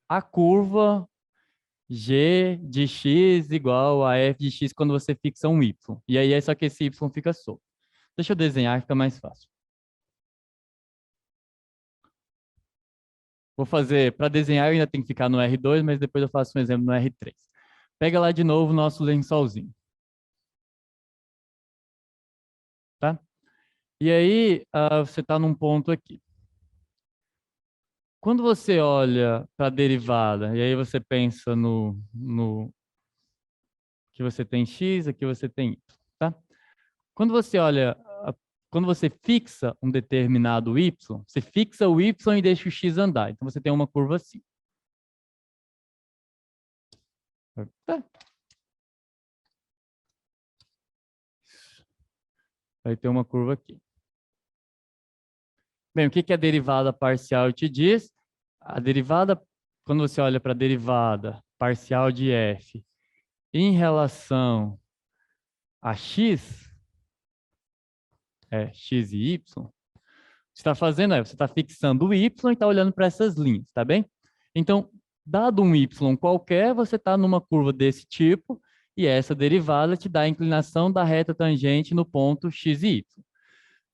a curva g de x igual a f de x quando você fixa um y. E aí é só que esse y fica solto. Deixa eu desenhar, fica mais fácil. Vou fazer, para desenhar eu ainda tenho que ficar no R2, mas depois eu faço um exemplo no R3. Pega lá de novo o nosso lençolzinho. E aí, você está num ponto aqui. Quando você olha para a derivada, e aí você pensa no que você tem x, aqui você tem y, tá? Quando você olha, quando você fixa um determinado y, você fixa o y e deixa o x andar. Então você tem uma curva assim. Tá? Vai ter uma curva aqui. Bem, o que que a derivada parcial te diz? A derivada, quando você olha para a derivada parcial de f em relação a x, x e y, você está fazendo você está fixando o y e está olhando para essas linhas, tá bem? Então, dado um y qualquer, você está numa curva desse tipo e essa derivada te dá a inclinação da reta tangente no ponto x e y.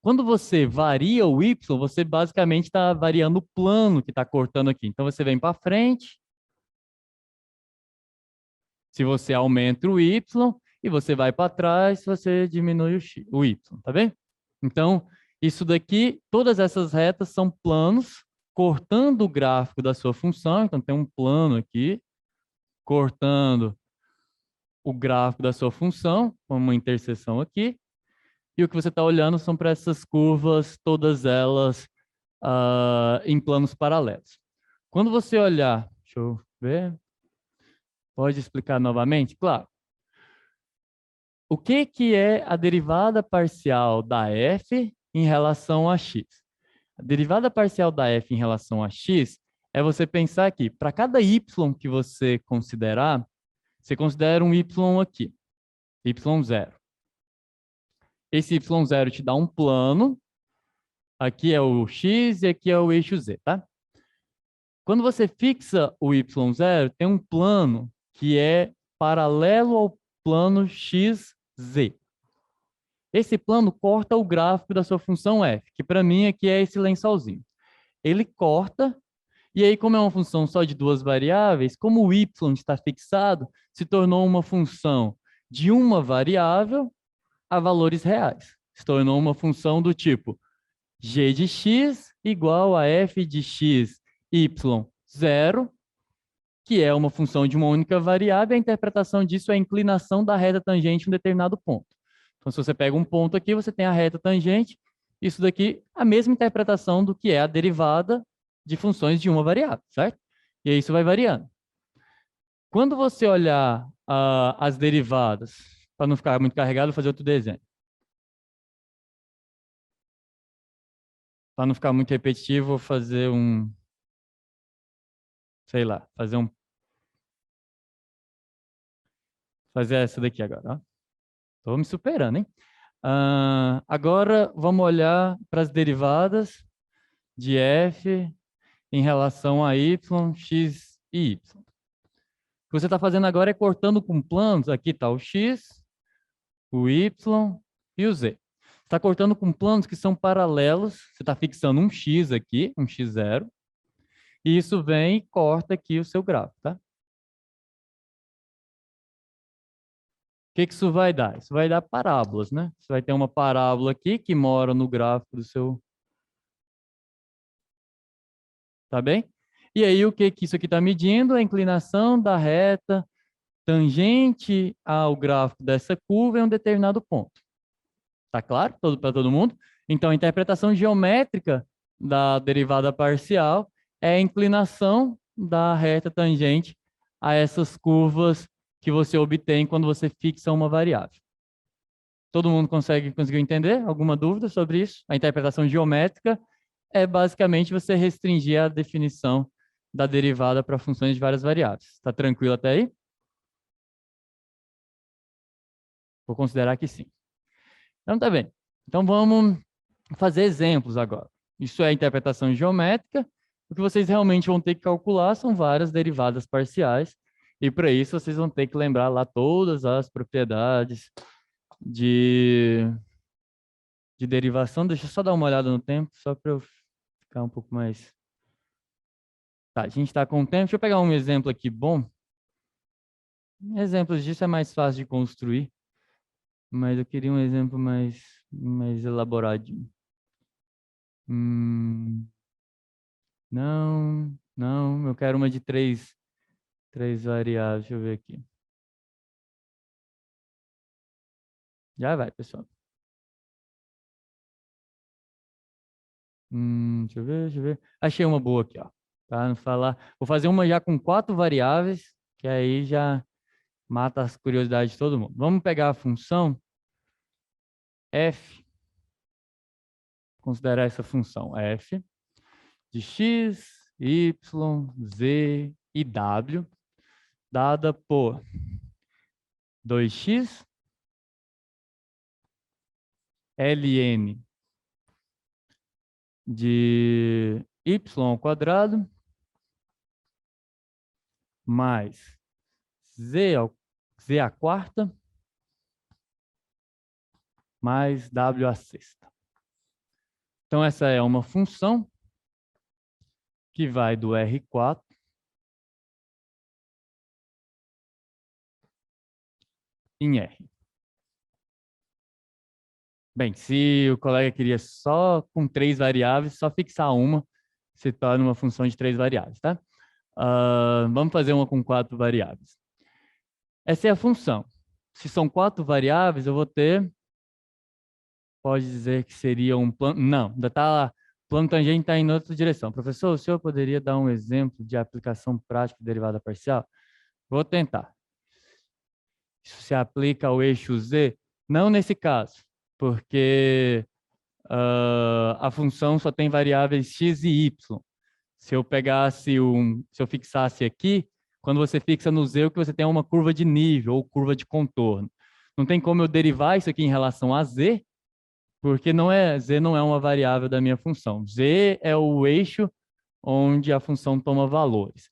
Quando você varia o y, você basicamente está variando o plano que está cortando aqui. Então, você vem para frente, se você aumenta o y, e você vai para trás, você diminui o y, tá bem? Então, isso daqui, todas essas retas são planos cortando o gráfico da sua função. Então, tem um plano aqui, cortando o gráfico da sua função, com uma interseção aqui. E o que você está olhando são para essas curvas, todas elas em planos paralelos. Quando você olhar, deixa eu ver, pode explicar novamente? Claro. O que que é a derivada parcial da f em relação a x? A derivada parcial da f em relação a x é você pensar aqui, para cada y que você considerar, você considera um y aqui, y0. Esse y0 te dá um plano, aqui é o x e aqui é o eixo z, tá? Quando você fixa o y0, tem um plano que é paralelo ao plano xz. Esse plano corta o gráfico da sua função f, que para mim aqui é esse lençolzinho. Ele corta, e aí como é uma função só de duas variáveis, como o y está fixado, se tornou uma função de uma variável a valores reais. Se tornou uma função do tipo g de x igual a f de x y0, que é uma função de uma única variável, a interpretação disso é a inclinação da reta tangente em um determinado ponto. Então, se você pega um ponto aqui, você tem a reta tangente, isso daqui, a mesma interpretação do que é a derivada de funções de uma variável, certo? E aí isso vai variando. Quando você olhar as derivadas, para não ficar muito carregado, vou fazer outro desenho. Para não ficar muito repetitivo, vou fazer sei lá, fazer essa daqui agora. Estou me superando, hein? Agora, vamos olhar para as derivadas de f em relação a y, x e y. O que você está fazendo agora é cortando com planos. Aqui está o x, o y e o z. Você está cortando com planos que são paralelos. Você está fixando um x aqui, um x0. E isso vem e corta aqui o seu gráfico, tá? O que que isso vai dar? Isso vai dar parábolas, né? Você vai ter uma parábola aqui que mora no gráfico do seu... Tá bem? E aí, o que que isso aqui está medindo? A inclinação da reta tangente ao gráfico dessa curva em um determinado ponto. Tá claro? Para todo mundo? Então, a interpretação geométrica da derivada parcial é a inclinação da reta tangente a essas curvas que você obtém quando você fixa uma variável. Todo mundo conseguiu entender? Alguma dúvida sobre isso? A interpretação geométrica é basicamente você restringir a definição da derivada para funções de várias variáveis. Está tranquilo até aí? Vou considerar que sim. Então, tá bem. Então, vamos fazer exemplos agora. Isso é a interpretação geométrica. O que vocês realmente vão ter que calcular são várias derivadas parciais. E para isso, vocês vão ter que lembrar lá todas as propriedades de derivação. Deixa eu só dar uma olhada no tempo, só para eu ficar um pouco mais... Tá, a gente está com o tempo. Deixa eu pegar um exemplo aqui bom. Exemplos disso é mais fácil de construir, mas eu queria um exemplo mais elaboradinho. Não, não, eu quero uma de três variáveis. Deixa eu ver aqui. Já vai, pessoal. Deixa eu ver. Achei uma boa aqui, ó. Para não falar. Vou fazer uma já com 4 variáveis, que aí já mata as curiosidades de todo mundo. Vamos pegar a função f, considerar essa função f de x, y, z e w, dada por 2x ln de y ao quadrado mais z à quarta mais w à sexta. Então, essa é uma função que vai do R4 em R. Bem, se o colega queria só com 3 variáveis, só fixar uma, se torna uma função de 3 variáveis, tá? Vamos fazer uma com 4 variáveis. Essa é a função. Se são 4 variáveis, eu vou ter, pode dizer que seria um plano, não, ainda está lá, plano tangente está em outra direção. Professor, o senhor poderia dar um exemplo de aplicação prática de derivada parcial? Vou tentar. Isso se aplica ao eixo Z? Não nesse caso, porque a função só tem variáveis x e y. Se eu fixasse aqui, quando você fixa no z, o que você tem é uma curva de nível ou curva de contorno. Não tem como eu derivar isso aqui em relação a z, porque z não é uma variável da minha função. Z é o eixo onde a função toma valores.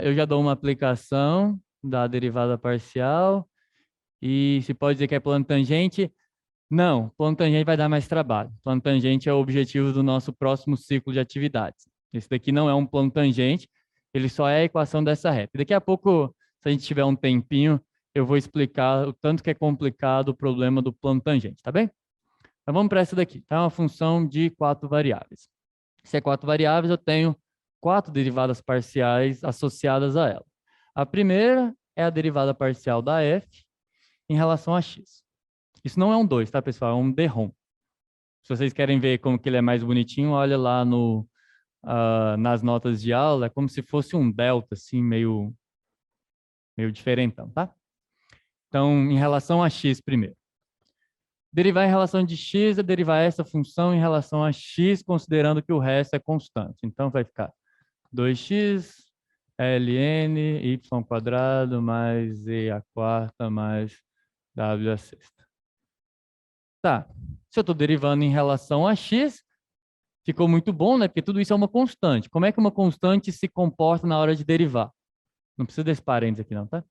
Eu já dou uma aplicação da derivada parcial e se pode dizer que é plano tangente. Não, plano tangente vai dar mais trabalho. Plano tangente é o objetivo do nosso próximo ciclo de atividades. Esse daqui não é um plano tangente, ele só é a equação dessa reta. Daqui a pouco, se a gente tiver um tempinho, eu vou explicar o tanto que é complicado o problema do plano tangente, tá bem? Então vamos para essa daqui. Tá? É uma função de 4 variáveis. Se é 4 variáveis, eu tenho 4 derivadas parciais associadas a ela. A primeira é a derivada parcial da f em relação a x. Isso não é um 2, tá, pessoal? É um derrom. Se vocês querem ver como que ele é mais bonitinho, olha lá nas notas de aula, é como se fosse um delta, assim, meio diferentão, tá? Então, em relação a x primeiro. Derivar em relação de x é derivar essa função em relação a x, considerando que o resto é constante. Então, vai ficar 2x ln y quadrado mais z à quarta mais w à sexta. Tá, se eu estou derivando em relação a x, ficou muito bom, né? Porque tudo isso é uma constante. Como é que uma constante se comporta na hora de derivar? Não precisa desse parênteses aqui não, tá?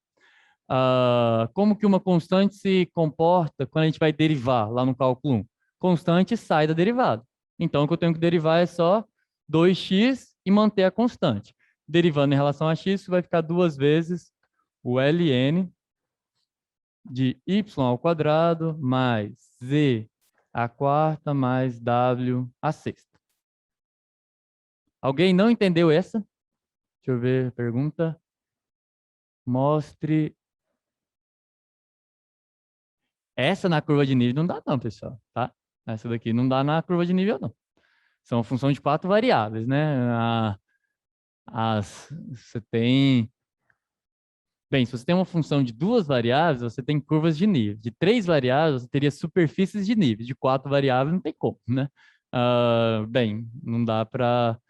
Como que uma constante se comporta quando a gente vai derivar lá no cálculo 1? Constante sai da derivada. Então, o que eu tenho que derivar é só 2x e manter a constante. Derivando em relação a x, isso vai ficar 2 vezes o ln de y ao quadrado mais z à quarta mais w à sexta. Alguém não entendeu essa? Deixa eu ver a pergunta. Mostre. Essa na curva de nível não dá não, pessoal, tá? Essa daqui não dá na curva de nível, não. São função de 4 variáveis, né? Você tem... Bem, se você tem uma função de 2 variáveis, você tem curvas de nível. De 3 variáveis, você teria superfícies de nível. De 4 variáveis, não tem como, né? Bem, não dá para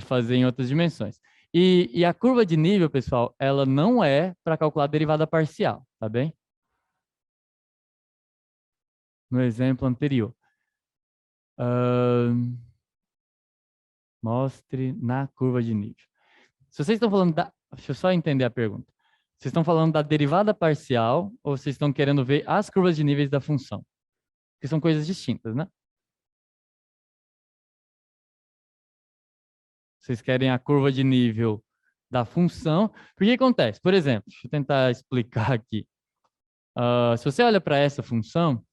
fazer em outras dimensões. E a curva de nível, pessoal, ela não é para calcular a derivada parcial, tá bem? No exemplo anterior. Mostre na curva de nível. Se vocês estão falando da... Deixa eu só entender a pergunta. Vocês estão falando da derivada parcial ou vocês estão querendo ver as curvas de níveis da função? Que são coisas distintas, né? Vocês querem a curva de nível da função. Por que acontece? Por exemplo, deixa eu tentar explicar aqui. Se você olha para essa função,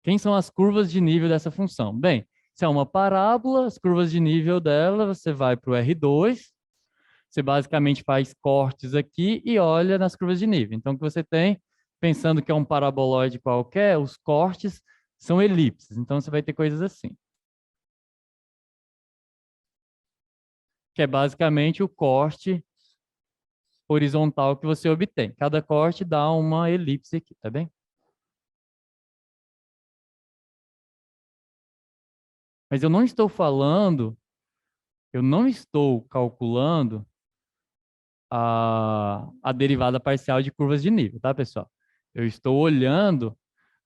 Quem são as curvas de nível dessa função? Bem, se é uma parábola, as curvas de nível dela, você vai para o R2, você basicamente faz cortes aqui e olha nas curvas de nível. Então, o que você tem, pensando que é um paraboloide qualquer, os cortes são elipses. Então, você vai ter coisas assim. Que é basicamente o corte horizontal que você obtém. Cada corte dá uma elipse aqui, tá bem? Mas eu não estou calculando a derivada parcial de curvas de nível, tá, pessoal? Eu estou olhando,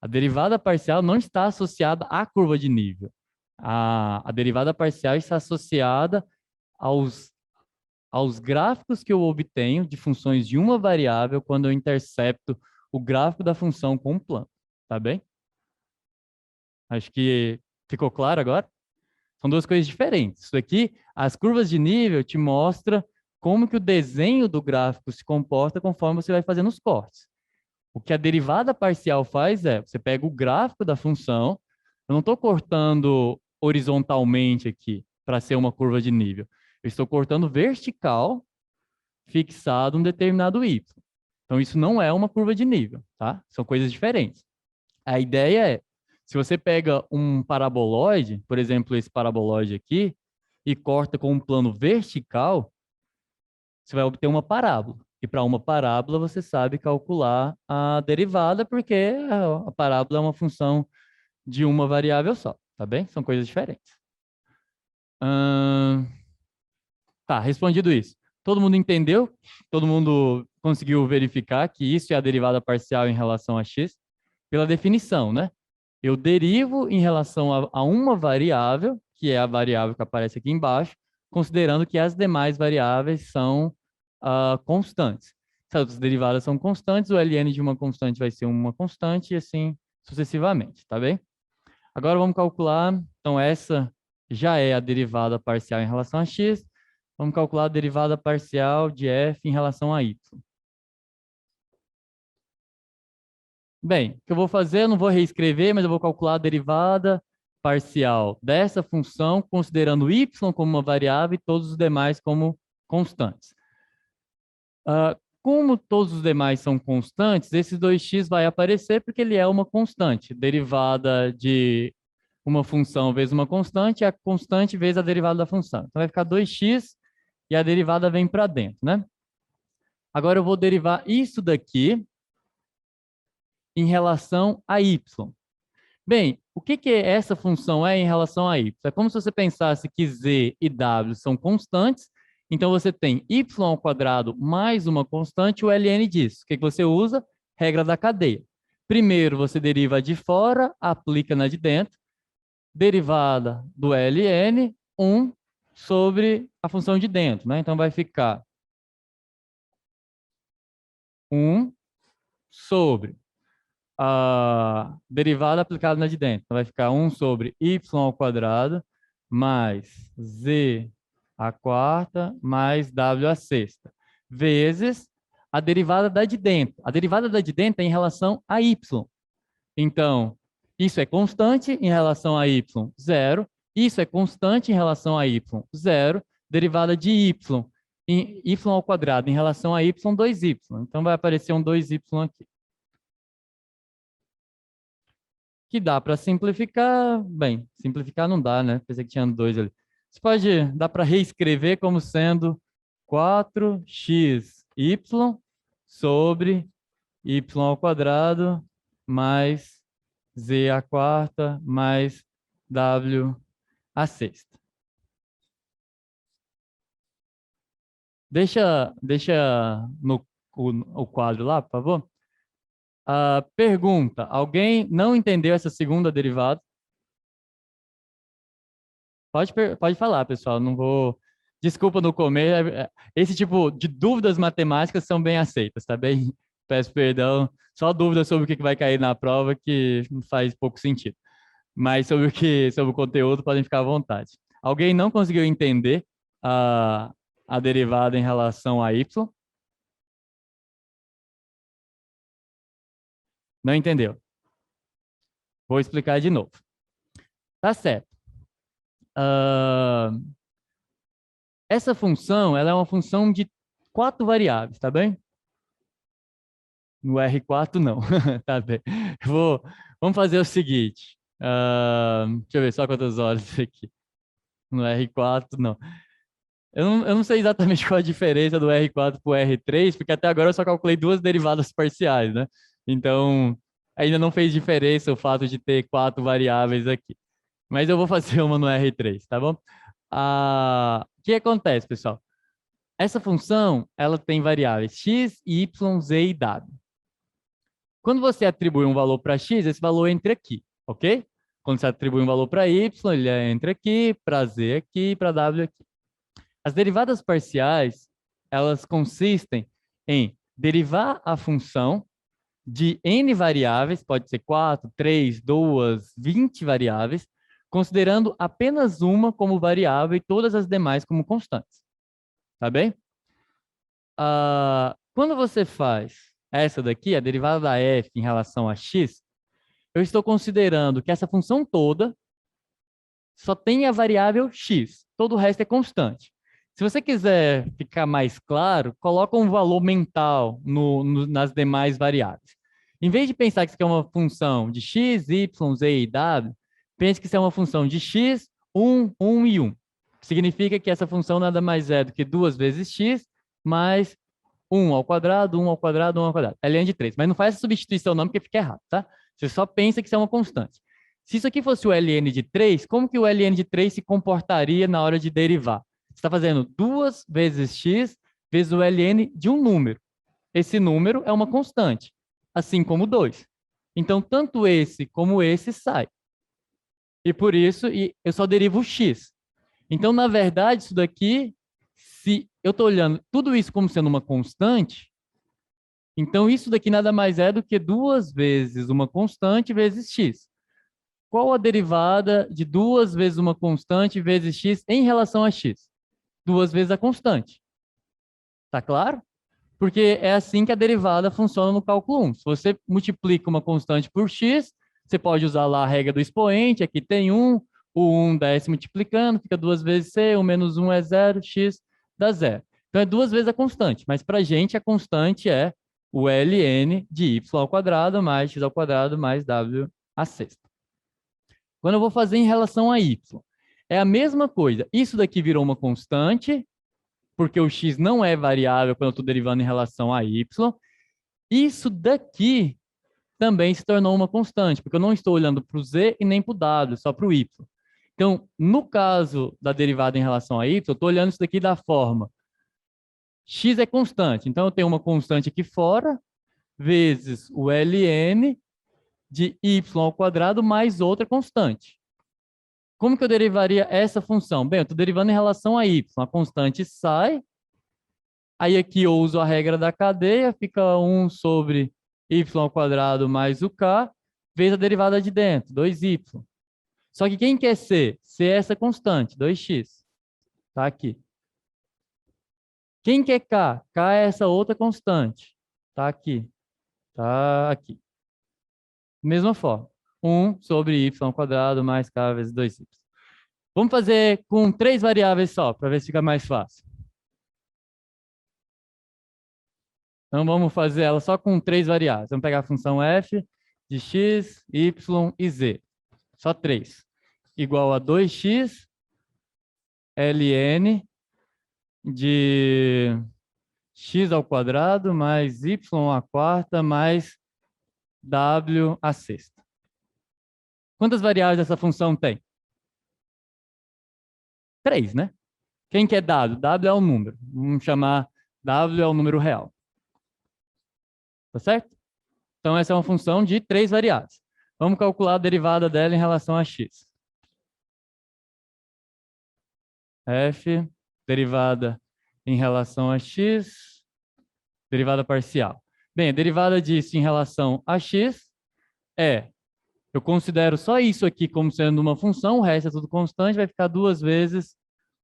a derivada parcial não está associada à curva de nível. A derivada parcial está associada aos, aos gráficos que eu obtenho de funções de uma variável quando eu intercepto o gráfico da função com um plano, tá bem? Acho que ficou claro agora? São duas coisas diferentes. Isso aqui, as curvas de nível te mostra como que o desenho do gráfico se comporta conforme você vai fazendo os cortes. O que a derivada parcial faz é, você pega o gráfico da função, eu não estou cortando horizontalmente aqui para ser uma curva de nível. Eu estou cortando vertical, fixado um determinado y. Então, isso não é uma curva de nível, tá? São coisas diferentes. A ideia é, se você pega um paraboloide, por exemplo, esse paraboloide aqui, e corta com um plano vertical, você vai obter uma parábola. E para uma parábola, você sabe calcular a derivada, porque a parábola é uma função de uma variável só, tá bem? São coisas diferentes. Tá, respondido isso. Todo mundo entendeu? Todo mundo conseguiu verificar que isso é a derivada parcial em relação a x? Pela definição, né? Eu derivo em relação a uma variável, que é a variável que aparece aqui embaixo, considerando que as demais variáveis são constantes. Se as outras derivadas são constantes, o ln de uma constante vai ser uma constante e assim sucessivamente, tá bem? Agora vamos calcular, então essa já é a derivada parcial em relação a x, vamos calcular a derivada parcial de f em relação a y. Bem, o que eu vou fazer, eu não vou reescrever, mas eu vou calcular a derivada parcial dessa função, considerando y como uma variável e todos os demais como constantes. Como todos os demais são constantes, esse 2x vai aparecer porque ele é uma constante. Derivada de uma função vezes uma constante, é a constante vezes a derivada da função. Então vai ficar 2x e a derivada vem para dentro, né? Agora eu vou derivar isso daqui em relação a y. Bem, o que que essa função é em relação a y? É como se você pensasse que z e w são constantes, então você tem y ao quadrado mais uma constante, o ln disso. O que que você usa? Regra da cadeia. Primeiro você deriva a de fora, aplica na de dentro, derivada do ln, 1 sobre a função de dentro, né? Então vai ficar 1 sobre a derivada aplicada na de dentro. Então, vai ficar 1 sobre y ao quadrado mais z à quarta mais w à sexta, vezes a derivada da de dentro. A derivada da de dentro é em relação a y. Então, isso é constante em relação a y, zero. Isso é constante em relação a y, zero. Derivada de y em y ao quadrado em relação a y, 2y. Então, vai aparecer um 2y aqui. Que dá para simplificar, bem, simplificar não dá, né? Pensei que tinha dois ali. Você pode, dá para reescrever como sendo 4xy sobre y ao quadrado mais z à quarta mais w à sexta. Deixa no o quadro lá, por favor. Pergunta: alguém não entendeu essa segunda derivada? Pode falar, pessoal. Não vou. Desculpa no começo. Esse tipo de dúvidas matemáticas são bem aceitas, tá bem? Peço perdão. Só dúvidas sobre o que vai cair na prova que faz pouco sentido. Mas sobre o conteúdo, podem ficar à vontade. Alguém não conseguiu entender a derivada em relação a y? Não entendeu? Vou explicar de novo. Tá certo. Essa função, ela é uma função de 4 variáveis, tá bem? No R4, não. Tá bem. Vamos fazer o seguinte. Deixa eu ver só quantas horas aqui. No R4, não. Eu não sei exatamente qual a diferença do R4 para o R3, porque até agora eu só calculei 2 derivadas parciais, né? Então, ainda não fez diferença o fato de ter 4 variáveis aqui. Mas eu vou fazer uma no R3, tá bom? O que acontece, pessoal? Essa função, ela tem variáveis x, y, z e w. Quando você atribui um valor para x, esse valor entra aqui, ok? Quando você atribui um valor para y, ele entra aqui, para z aqui, para w aqui. As derivadas parciais, elas consistem em derivar a função de n variáveis, pode ser 4, 3, 2, 20 variáveis, considerando apenas uma como variável e todas as demais como constantes. Tá bem? Quando você faz essa daqui, a derivada da f em relação a x, eu estou considerando que essa função toda só tem a variável x, todo o resto é constante. Se você quiser ficar mais claro, coloca um valor mental nas demais variáveis. Em vez de pensar que isso aqui é uma função de x, y, z e w, pense que isso é uma função de x, 1, 1 e 1. Significa que essa função nada mais é do que 2 vezes x mais 1 ao quadrado, 1 ao quadrado, 1 ao quadrado. É ln de 3. Mas não faz essa substituição não, porque fica errado, tá? Você só pensa que isso é uma constante. Se isso aqui fosse o ln de 3, como que o ln de 3 se comportaria na hora de derivar? Você está fazendo 2 vezes x vezes o ln de um número. Esse número é uma constante, assim como 2. Então, tanto esse como esse sai. E por isso, eu só derivo o x. Então, na verdade, isso daqui, se eu estou olhando tudo isso como sendo uma constante, então isso daqui nada mais é do que 2 vezes uma constante vezes x. Qual a derivada de 2 vezes uma constante vezes x em relação a x? 2 vezes a constante. Tá claro? Porque é assim que a derivada funciona no cálculo 1. Se você multiplica uma constante por x, você pode usar lá a regra do expoente, aqui tem 1, o 1 desce multiplicando, fica 2 vezes c, 1 menos 1 é 0, x dá 0. Então é 2 vezes a constante, mas para a gente a constante é o ln de y ao quadrado mais x ao quadrado mais w à sexta. Quando eu vou fazer em relação a y, é a mesma coisa. Isso daqui virou uma constante, porque o x não é variável quando eu estou derivando em relação a y. Isso daqui também se tornou uma constante, porque eu não estou olhando para o z e nem para o w, só para o y. Então, no caso da derivada em relação a y, eu estou olhando isso daqui da forma x é constante. Então, eu tenho uma constante aqui fora, vezes o ln de y ao quadrado mais outra constante. Como que eu derivaria essa função? Bem, eu estou derivando em relação a y. A constante sai. Aí aqui eu uso a regra da cadeia, fica 1 sobre y ao quadrado mais o k, vezes a derivada de dentro, 2y. Só que quem quer ser? Ser essa constante, 2x. Tá aqui. Quem quer k? K é essa outra constante. Tá aqui. Tá aqui. Mesma forma. 1 sobre y ao quadrado mais k vezes 2y. Vamos fazer com 3 variáveis só, para ver se fica mais fácil. Então, vamos fazer ela só com 3 variáveis. Vamos pegar a função f de x, y e z. Só 3. Igual a 2x ln de x ao quadrado mais y à quarta mais w à sexta. Quantas variáveis essa função tem? 3, né? Quem que é dado? W é o número. Vamos chamar W é o número real. Tá certo? Então, essa é uma função de 3 variáveis. Vamos calcular a derivada dela em relação a x. F, derivada em relação a x, derivada parcial. Bem, a derivada disso em relação a x é, eu considero só isso aqui como sendo uma função, o resto é tudo constante, vai ficar 2 vezes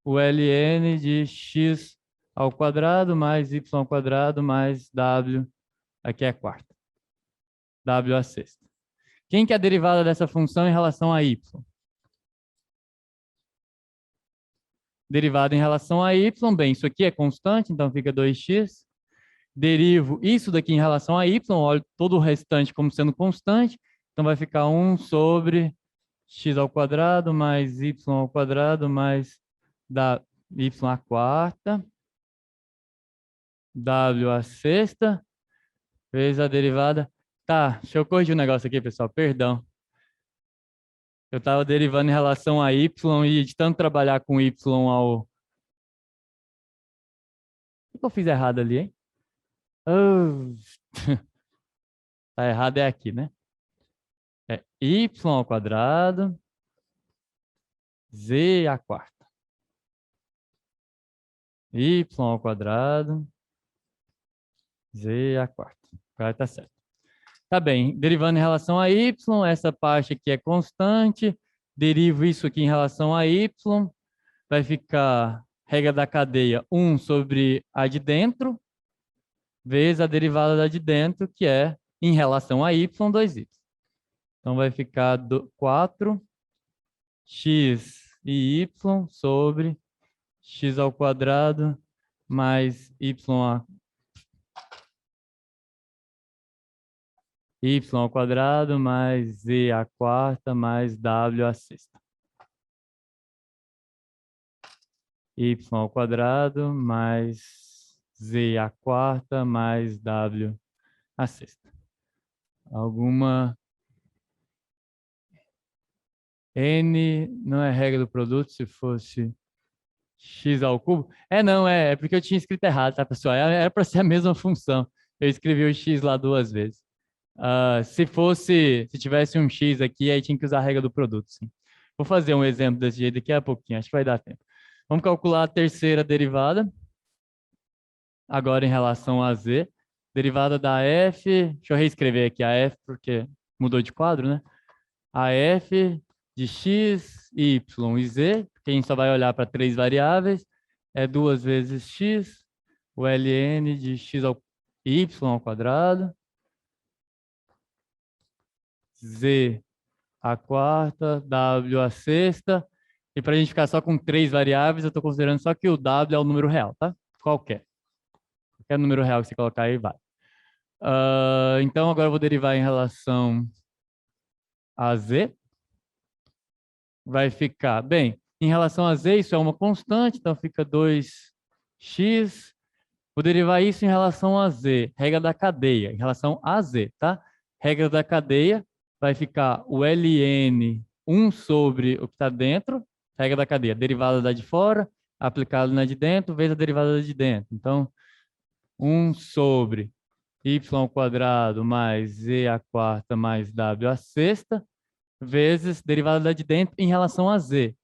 o ln de x ao quadrado mais y ao quadrado mais w, aqui é a quarta, w à sexta. O Quem que é a derivada dessa função em relação a y? Derivada em relação a y, bem, isso aqui é constante, então fica 2x. Derivo isso daqui em relação a y, olho todo o restante como sendo constante, então vai ficar 1 sobre x ao quadrado mais y ao quadrado mais y à quarta, w à sexta, vezes a derivada. Tá, deixa eu corrigir um negócio aqui, pessoal, perdão. Eu estava derivando em relação a y e de tanto trabalhar com y ao... O que eu fiz errado ali, hein? Oh. Tá errado é aqui, né? É y ao quadrado, z à quarta. Y ao quadrado, z à quarta. Agora tá certo. Tá bem, derivando em relação a y, essa parte aqui é constante, derivo isso aqui em relação a y, vai ficar regra da cadeia 1 sobre a de dentro, vezes a derivada da de dentro, que é em relação a y, 2y. Então vai ficar 4x e y sobre x ao quadrado mais y ao quadrado mais z à quarta mais w à sexta. Y ao quadrado mais z à quarta mais w à sexta. Alguma... N não é regra do produto se fosse x ao cubo? Não, é porque eu tinha escrito errado, tá, pessoal? Era para ser a mesma função. Eu escrevi o x lá 2 vezes. Se tivesse um x aqui, aí tinha que usar a regra do produto, sim. Vou fazer um exemplo desse jeito daqui a pouquinho, acho que vai dar tempo. Vamos calcular a terceira derivada. Agora em relação a z. Derivada da f, deixa eu reescrever aqui a f, porque mudou de quadro, né? A f de x, y e z, porque a gente só vai olhar para 3 variáveis, é 2 vezes x, o ln de x ao y ao quadrado, z à quarta, w à sexta, e para a gente ficar só com 3 variáveis, eu estou considerando só que o w é o número real, tá? Qualquer número real que você colocar aí vai. Então agora eu vou derivar em relação a z. Vai ficar, bem, em relação a z, isso é uma constante, então fica 2x. Vou derivar isso em relação a z, regra da cadeia, em relação a z, tá? Regra da cadeia, vai ficar o ln 1 sobre o que está dentro, regra da cadeia, derivada da de fora, aplicada na de dentro, vezes a derivada da de dentro. Então, 1 sobre y ao quadrado mais z à quarta mais w à sexta, vezes derivada da de dentro em relação a z.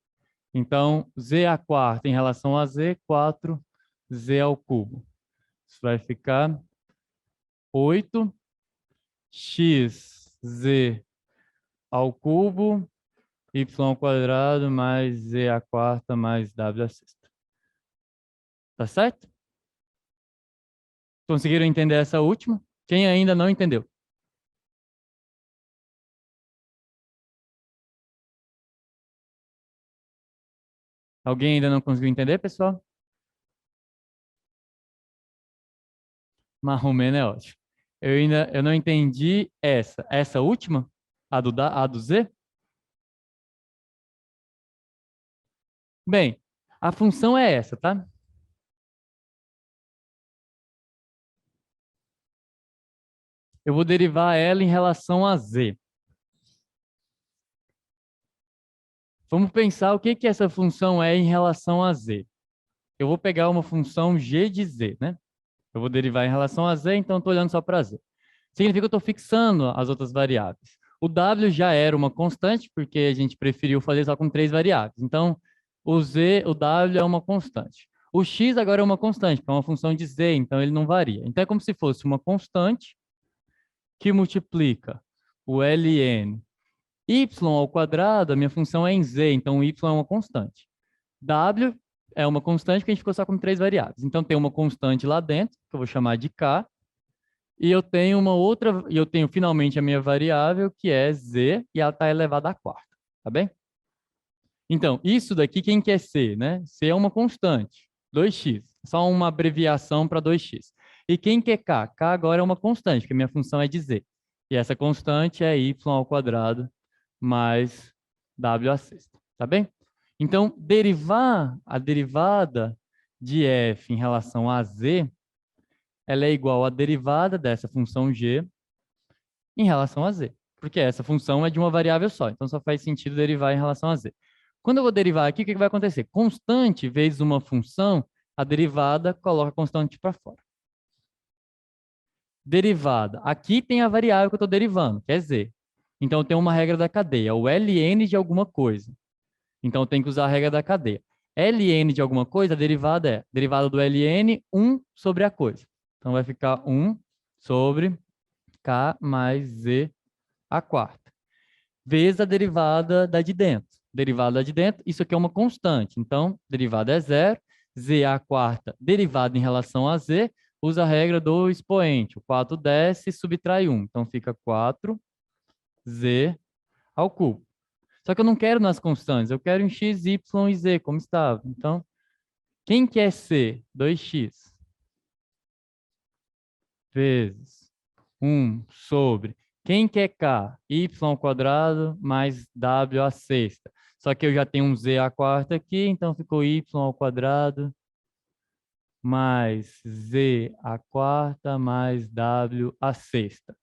Então, z à quarta em relação a z, 4z ao cubo. Isso vai ficar 8xz ao cubo, y ao quadrado mais z à quarta mais w à sexta. Tá certo? Conseguiram entender essa última? Quem ainda não entendeu? Alguém ainda não conseguiu entender, pessoal? Marromeno é ótimo. Eu não entendi essa última, a do Z. Bem, a função é essa, tá? Eu vou derivar ela em relação a Z. Vamos pensar o que essa função é em relação a Z. Eu vou pegar uma função g de z, né? Eu vou derivar em relação a z, então estou olhando só para z. Significa que eu estou fixando as outras variáveis. O w já era uma constante, porque a gente preferiu fazer só com 3 variáveis. Então, o w é uma constante. O x agora é uma constante, porque é uma função de z, então ele não varia. Então, é como se fosse uma constante que multiplica o ln y ao quadrado, a minha função é em z, então o y é uma constante. W é uma constante que a gente ficou só com 3 variáveis. Então, tem uma constante lá dentro, que eu vou chamar de K, E eu tenho uma outra, e eu tenho finalmente a minha variável, que é z, e ela está elevada à quarta, tá bem? Então, isso daqui, quem quer C, né? C é uma constante, 2x, só uma abreviação para 2x. E quem quer K? K agora é uma constante, porque a minha função é de Z. E essa constante é y ao quadrado mais w à sexta, tá bem? Então, derivar a derivada de f em relação a z, ela é igual à derivada dessa função g em relação a z, porque essa função é de uma variável só, então só faz sentido derivar em relação a z. Quando eu vou derivar aqui, o que vai acontecer? Constante vezes uma função, a derivada coloca a constante para fora. Derivada. Aqui tem a variável que eu estou derivando, que é z. Então, eu tenho uma regra da cadeia, o ln de alguma coisa. Então, eu tenho que usar a regra da cadeia. Ln de alguma coisa, a derivada é derivada do ln, 1 sobre a coisa. Então, vai ficar 1 sobre k mais z à quarta. Vezes a derivada da de dentro. Derivada da de dentro, isso aqui é uma constante. Então, derivada é zero. Z à quarta, derivada em relação a z, usa a regra do expoente. O 4 desce e subtrai 1. Então, fica 4z ao cubo. Só que eu não quero nas constantes, eu quero em x, y e z, como estava. Então, quem quer c? 2x vezes 1 sobre. Quem quer k? Y ao quadrado mais w à sexta. Só que eu já tenho um z à quarta aqui, então ficou y ao quadrado mais z à quarta mais w à sexta.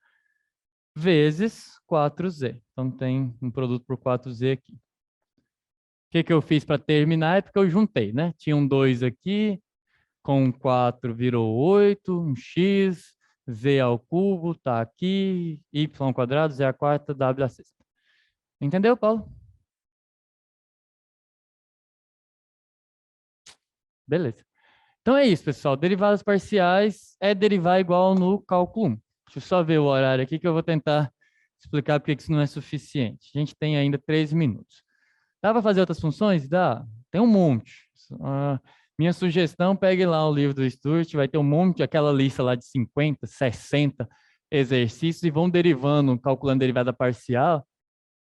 Vezes 4z. Então tem um produto por 4z aqui. O que eu fiz para terminar é porque eu juntei, né? Tinha um 2 aqui, com 4 virou 8, um x, z ao cubo, tá aqui, y ao quadrado, z à quarta, w à sexta. Entendeu, Paulo? Beleza. Então é isso, pessoal. Derivadas parciais é derivar igual no cálculo 1. Deixa eu só ver o horário aqui que eu vou tentar explicar porque isso não é suficiente. A gente tem ainda 3 minutos. Dá para fazer outras funções? Dá. Tem um monte. Minha sugestão, pegue lá o livro do Stuart, vai ter um monte, aquela lista lá de 50, 60 exercícios e vão derivando, calculando derivada parcial,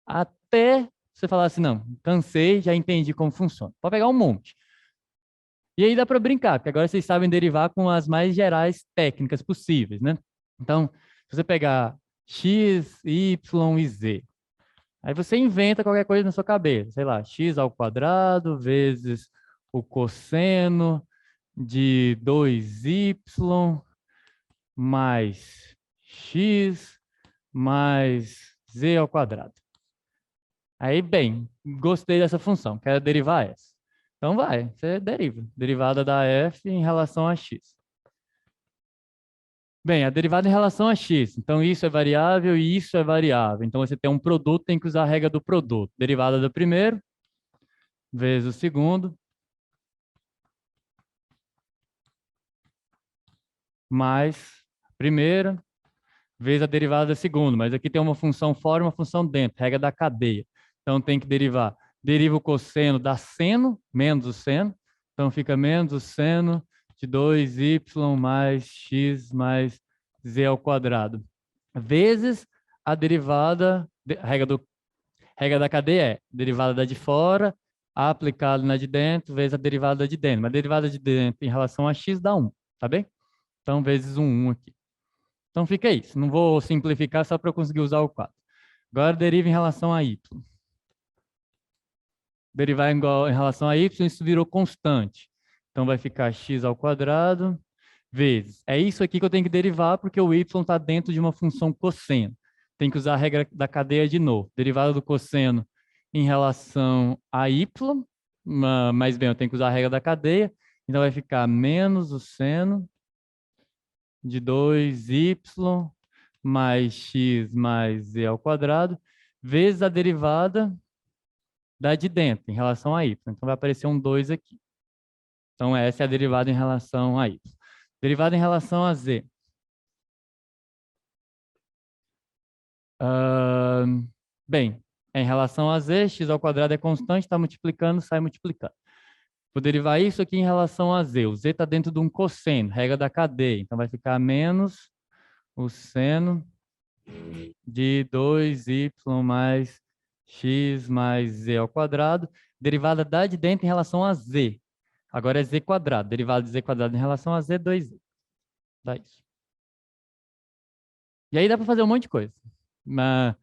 até você falar assim, não, cansei, já entendi como funciona. Pode pegar um monte. E aí dá para brincar, porque agora vocês sabem derivar com as mais gerais técnicas possíveis, né? Então, se você pegar x, y e z, aí você inventa qualquer coisa na sua cabeça, sei lá, x ao quadrado vezes o cosseno de 2y mais x mais z ao quadrado. Aí, bem, gostei dessa função, quero derivar essa. Então vai, você deriva. Derivada da f em relação a x. Bem, a derivada em relação a x. Então, isso é variável e isso é variável. Então, você tem um produto, tem que usar a regra do produto. Derivada do primeiro vezes o segundo mais a primeira vezes a derivada da segunda. Mas aqui tem uma função fora e uma função dentro, regra da cadeia. Então, tem que derivar. Deriva o cosseno da seno, menos o seno. Então, fica menos o seno de 2y mais x mais z ao quadrado. Vezes a derivada, regra da cadeia é derivada da de fora, aplicada na de dentro, vezes a derivada de dentro. Mas a derivada de dentro em relação a x dá 1, tá bem? Então, vezes 1 aqui. Então, fica isso. Não vou simplificar só para eu conseguir usar o 4. Agora, deriva em relação a y. Derivar em relação a y, isso virou constante. Então, vai ficar x ao quadrado vezes. É isso aqui que eu tenho que derivar, porque o y está dentro de uma função cosseno. Tem que usar a regra da cadeia de novo. Derivada do cosseno em relação a y, mas bem, eu tenho que usar a regra da cadeia. Então, vai ficar menos o seno de 2y mais x mais z ao quadrado, vezes a derivada da de dentro, em relação a y. Então, vai aparecer um 2 aqui. Então, essa é a derivada em relação a y. Derivada em relação a z. Bem, em relação a z, x ao quadrado é constante, está multiplicando, sai multiplicando. Vou derivar isso aqui em relação a z. O z está dentro de um cosseno, regra da cadeia. Então, vai ficar menos o seno de 2y mais x mais z ao quadrado, derivada da de dentro em relação a z. Agora é z quadrado, derivada de z quadrado em relação a z, 2z. Dá isso. E aí dá para fazer um monte de coisa. Mas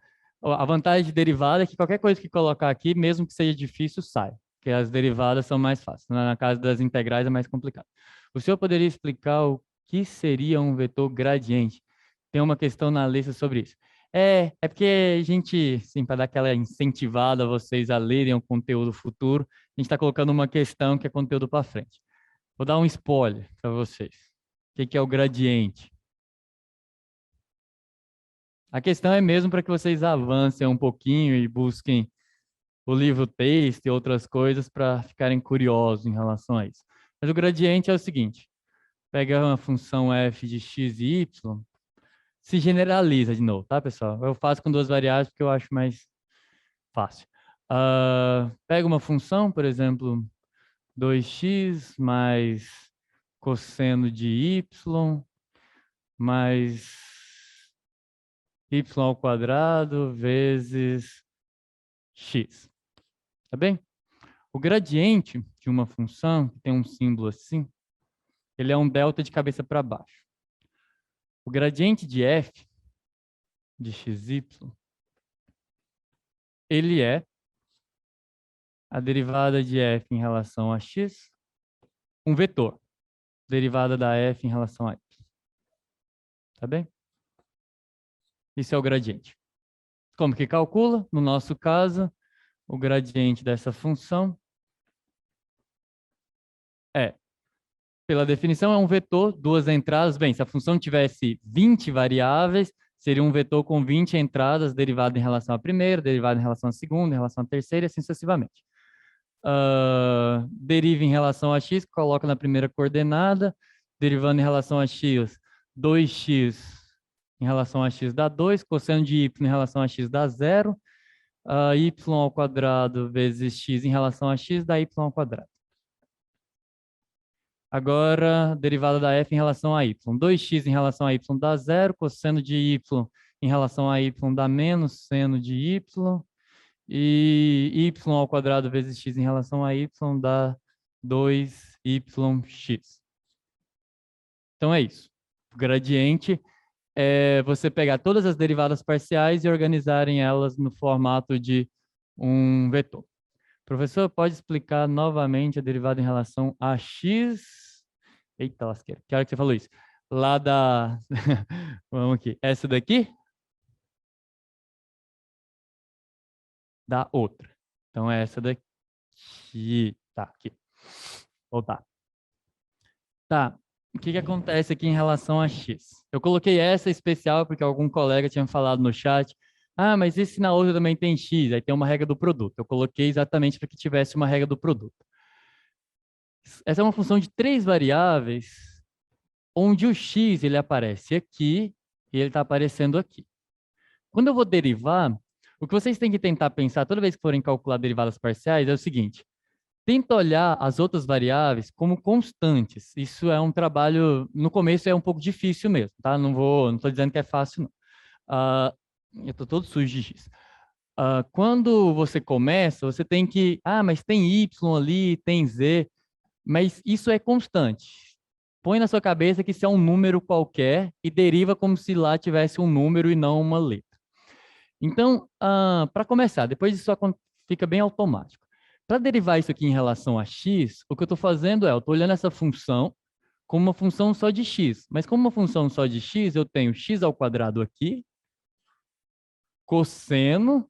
a vantagem de derivada é que qualquer coisa que colocar aqui, mesmo que seja difícil, sai. Porque as derivadas são mais fáceis. Na casa das integrais é mais complicado. O senhor poderia explicar o que seria um vetor gradiente? Tem uma questão na lista sobre isso. É porque a gente, sim, para dar aquela incentivada a vocês a lerem o conteúdo futuro, a gente está colocando uma questão que é conteúdo para frente. Vou dar um spoiler para vocês. O que é o gradiente? A questão é mesmo para que vocês avancem um pouquinho e busquem o livro texto e outras coisas para ficarem curiosos em relação a isso. Mas o gradiente é o seguinte: pega uma função f de x e y, se generaliza de novo, tá, pessoal? Eu faço com duas variáveis porque eu acho mais fácil. Pega uma função, por exemplo, 2x mais cosseno de y mais y ao quadrado vezes x. Tá bem? O gradiente de uma função, que tem um símbolo assim, ele é um delta de cabeça para baixo. O gradiente de f, de xy, ele é a derivada de f em relação a x, um vetor, derivada da f em relação a y. Tá bem? Isso é o gradiente. Como que calcula? No nosso caso, o gradiente dessa função é, pela definição, é um vetor, duas entradas. Bem, se a função tivesse 20 variáveis, seria um vetor com 20 entradas, derivado em relação à primeira, derivado em relação à segunda, em relação à terceira, e assim sucessivamente. Deriva em relação a x, coloca na primeira coordenada, derivando em relação a x, 2x em relação a x dá 2, cosseno de y em relação a x dá 0, y ao quadrado vezes x em relação a x dá y ao quadrado. Agora, derivada da f em relação a y. 2x em relação a y dá 0, cosseno de y em relação a y dá menos seno de y, e y ao quadrado vezes x em relação a y dá 2yx. Então é isso. O gradiente é você pegar todas as derivadas parciais e organizarem elas no formato de um vetor. Professor, pode explicar novamente a derivada em relação a x? Eita lasqueira, que hora que você falou isso? Lá da... Vamos aqui. Essa daqui? Da outra. Então, é essa daqui. Tá, aqui. Voltar. Tá. O que acontece aqui em relação a x? Eu coloquei essa especial porque algum colega tinha falado no chat. Ah, mas e se na outra também tem x? Aí tem uma regra do produto. Eu coloquei exatamente para que tivesse uma regra do produto. Essa é uma função de 3 variáveis, onde o x ele aparece aqui e ele está aparecendo aqui. Quando eu vou derivar, o que vocês têm que tentar pensar toda vez que forem calcular derivadas parciais é o seguinte: tenta olhar as outras variáveis como constantes. Isso é um trabalho, no começo é um pouco difícil mesmo, tá? Não estou dizendo que é fácil, não. Eu estou todo sujo de giz. Quando você começa, você tem que... mas tem y ali, tem z, mas isso é constante. Põe na sua cabeça que isso é um número qualquer e deriva como se lá tivesse um número e não uma letra. Então, para começar, depois isso fica bem automático. Para derivar isso aqui em relação a x, o que eu estou fazendo eu estou olhando essa função como uma função só de x. Mas como uma função só de x, eu tenho x ao quadrado aqui, cosseno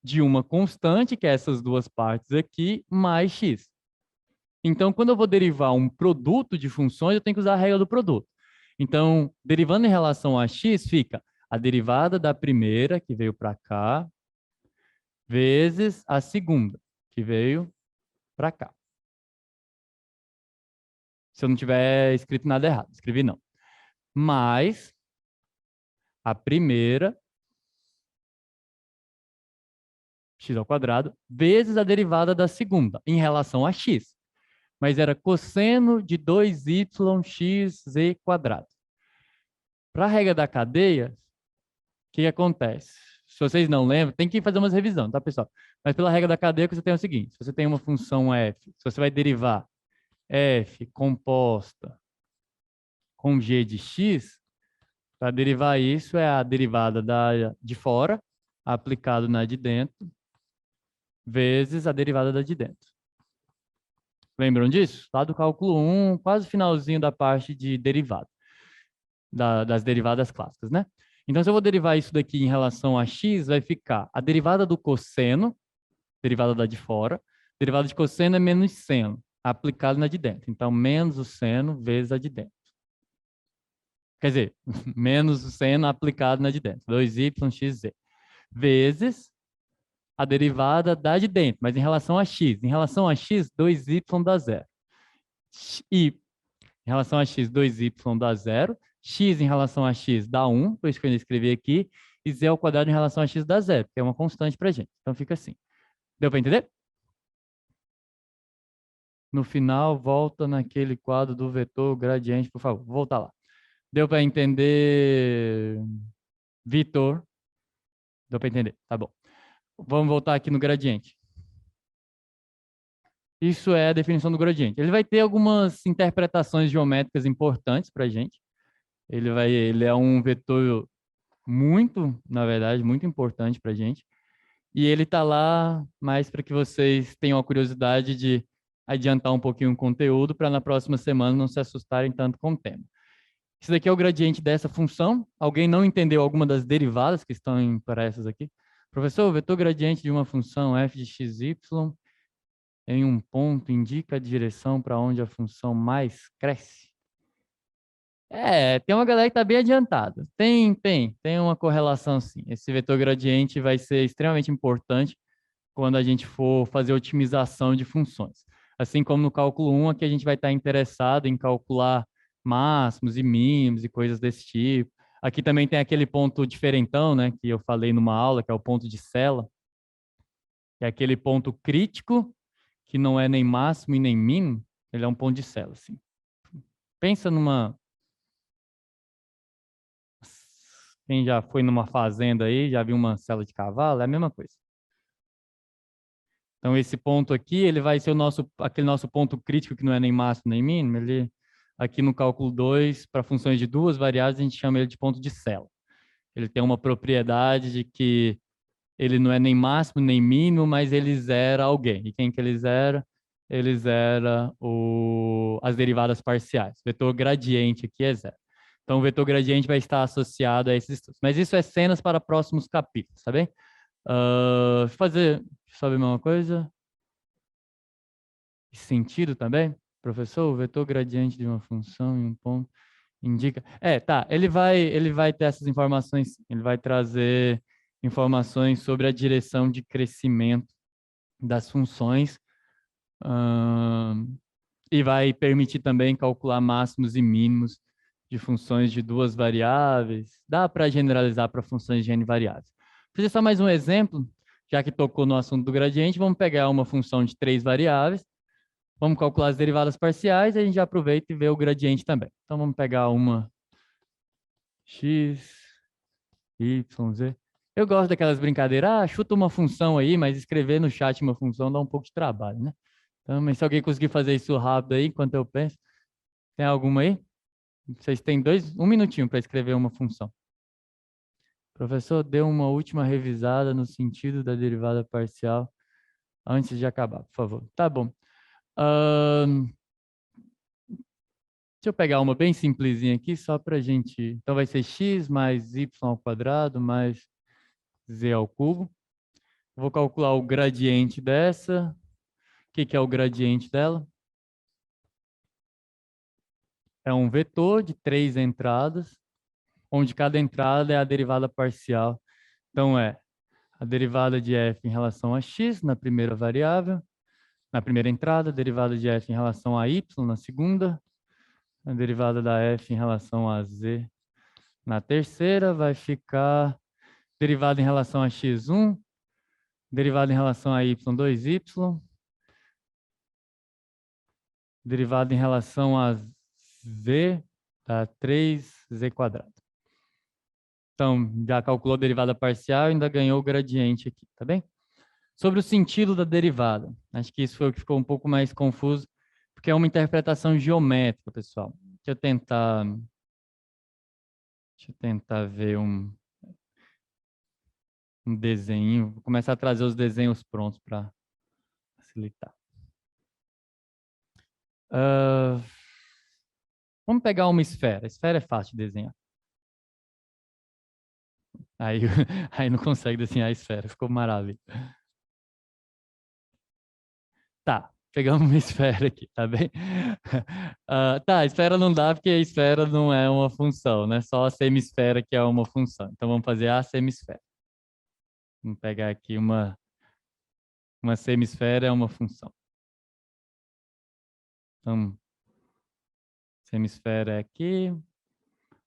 de uma constante, que é essas duas partes aqui, mais x. Então, quando eu vou derivar um produto de funções, eu tenho que usar a regra do produto. Então, derivando em relação a x, fica a derivada da primeira, que veio para cá, vezes a segunda, que veio para cá. Se eu não tiver escrito nada errado, escrevi não. Mais a primeira, x ao quadrado, vezes a derivada da segunda, em relação a x. Mas era cosseno de 2yxz quadrado. Para a regra da cadeia, o que acontece? Se vocês não lembram, tem que fazer umas revisões, tá, pessoal? Mas pela regra da cadeia, você tem o seguinte: se você tem uma função f, se você vai derivar f composta com g de x, para derivar isso é a derivada de fora, aplicado na de dentro, vezes a derivada da de dentro. Lembram disso? Lá do cálculo 1, quase finalzinho da parte de derivada, das derivadas clássicas, né? Então, se eu vou derivar isso daqui em relação a x, vai ficar a derivada do cosseno, derivada da de fora, derivada de cosseno é menos seno, aplicado na de dentro. Então, menos o seno vezes a de dentro. Quer dizer, menos o seno aplicado na de dentro, 2yxz, vezes a derivada da de dentro, mas em relação a x. Em relação a x, 2y dá zero. E em relação a x, 2y dá zero. X em relação a x dá 1, por isso que eu escrevi aqui. E z ao quadrado em relação a x dá zero, que é uma constante para a gente. Então fica assim. Deu para entender? No final, volta naquele quadro do vetor gradiente, por favor. Vou voltar lá. Deu para entender, Vitor? Deu para entender, tá bom. Vamos voltar aqui no gradiente. Isso é a definição do gradiente. Ele vai ter algumas interpretações geométricas importantes para a gente. Ele é um vetor muito, na verdade, muito importante para a gente. E ele está lá mais para que vocês tenham a curiosidade de adiantar um pouquinho o conteúdo para na próxima semana não se assustarem tanto com o tema. Isso daqui é o gradiente dessa função. Alguém não entendeu alguma das derivadas que estão impressas aqui? Professor, o vetor gradiente de uma função f de xy em um ponto indica a direção para onde a função mais cresce? Tem uma galera que está bem adiantada. Tem uma correlação sim. Esse vetor gradiente vai ser extremamente importante quando a gente for fazer otimização de funções. Assim como no cálculo 1, aqui a gente vai estar interessado em calcular máximos e mínimos e coisas desse tipo. Aqui também tem aquele ponto diferentão, né, que eu falei numa aula, que é o ponto de Sella, que é aquele ponto crítico, que não é nem máximo e nem mínimo, ele é um ponto de Sella, assim. Pensa numa... Quem já foi numa fazenda aí, já viu uma sela de cavalo, é a mesma coisa. Então, esse ponto aqui, ele vai ser aquele nosso ponto crítico, que não é nem máximo nem mínimo. Ele, aqui no cálculo 2, para funções de duas variáveis, a gente chama ele de ponto de Sella. Ele tem uma propriedade de que ele não é nem máximo nem mínimo, mas ele zera alguém. E quem que ele zera? Ele zera as derivadas parciais. O vetor gradiente aqui é zero. Então, o vetor gradiente vai estar associado a esses estudos. Mas isso é cenas para próximos capítulos, tá bem? Deixa eu só ver uma coisa. Sentido também? Professor, o vetor gradiente de uma função em um ponto indica... Tá. Ele vai ter essas informações. Ele vai trazer informações sobre a direção de crescimento das funções. E vai permitir também calcular máximos e mínimos de funções de duas variáveis. Dá para generalizar para funções de n variáveis. Vou fazer só mais um exemplo, já que tocou no assunto do gradiente. Vamos pegar uma função de 3 variáveis. Vamos calcular as derivadas parciais e a gente já aproveita e vê o gradiente também. Então, vamos pegar uma x, y, z. Eu gosto daquelas brincadeiras. Chuta uma função aí, mas escrever no chat uma função dá um pouco de trabalho, né? Então, mas se alguém conseguir fazer isso rápido aí, enquanto eu penso, tem alguma aí? Vocês têm um minutinho para escrever uma função. Professor, dê uma última revisada no sentido da derivada parcial antes de acabar, por favor. Tá bom. Deixa eu pegar uma bem simplesinha aqui, só para a gente... Então, vai ser x mais y ao quadrado mais z ao cubo. Vou calcular o gradiente dessa. O que é o gradiente dela? É um vetor de 3 entradas, onde cada entrada é a derivada parcial. Então, é a derivada de f em relação a x na primeira variável, na primeira entrada, a derivada de f em relação a y na segunda, a derivada da f em relação a z na terceira, vai ficar derivada em relação a x1, derivada em relação a y2y, derivada em relação a z, dá 3z². Então, já calculou a derivada parcial e ainda ganhou o gradiente aqui, tá bem? Sobre o sentido da derivada. Acho que isso foi o que ficou um pouco mais confuso, porque é uma interpretação geométrica, pessoal. Deixa eu tentar ver um desenho. Vou começar a trazer os desenhos prontos para facilitar. Vamos pegar uma esfera. A esfera é fácil de desenhar. Aí, aí não consegue desenhar a esfera. Ficou maravilha. Tá, pegamos uma esfera aqui, tá bem? Tá, a esfera não dá porque a esfera não é uma função, né? Só a semisfera que é uma função. Então vamos fazer a semisfera. Vamos pegar aqui uma semisfera é uma função. Então, semisfera é aqui.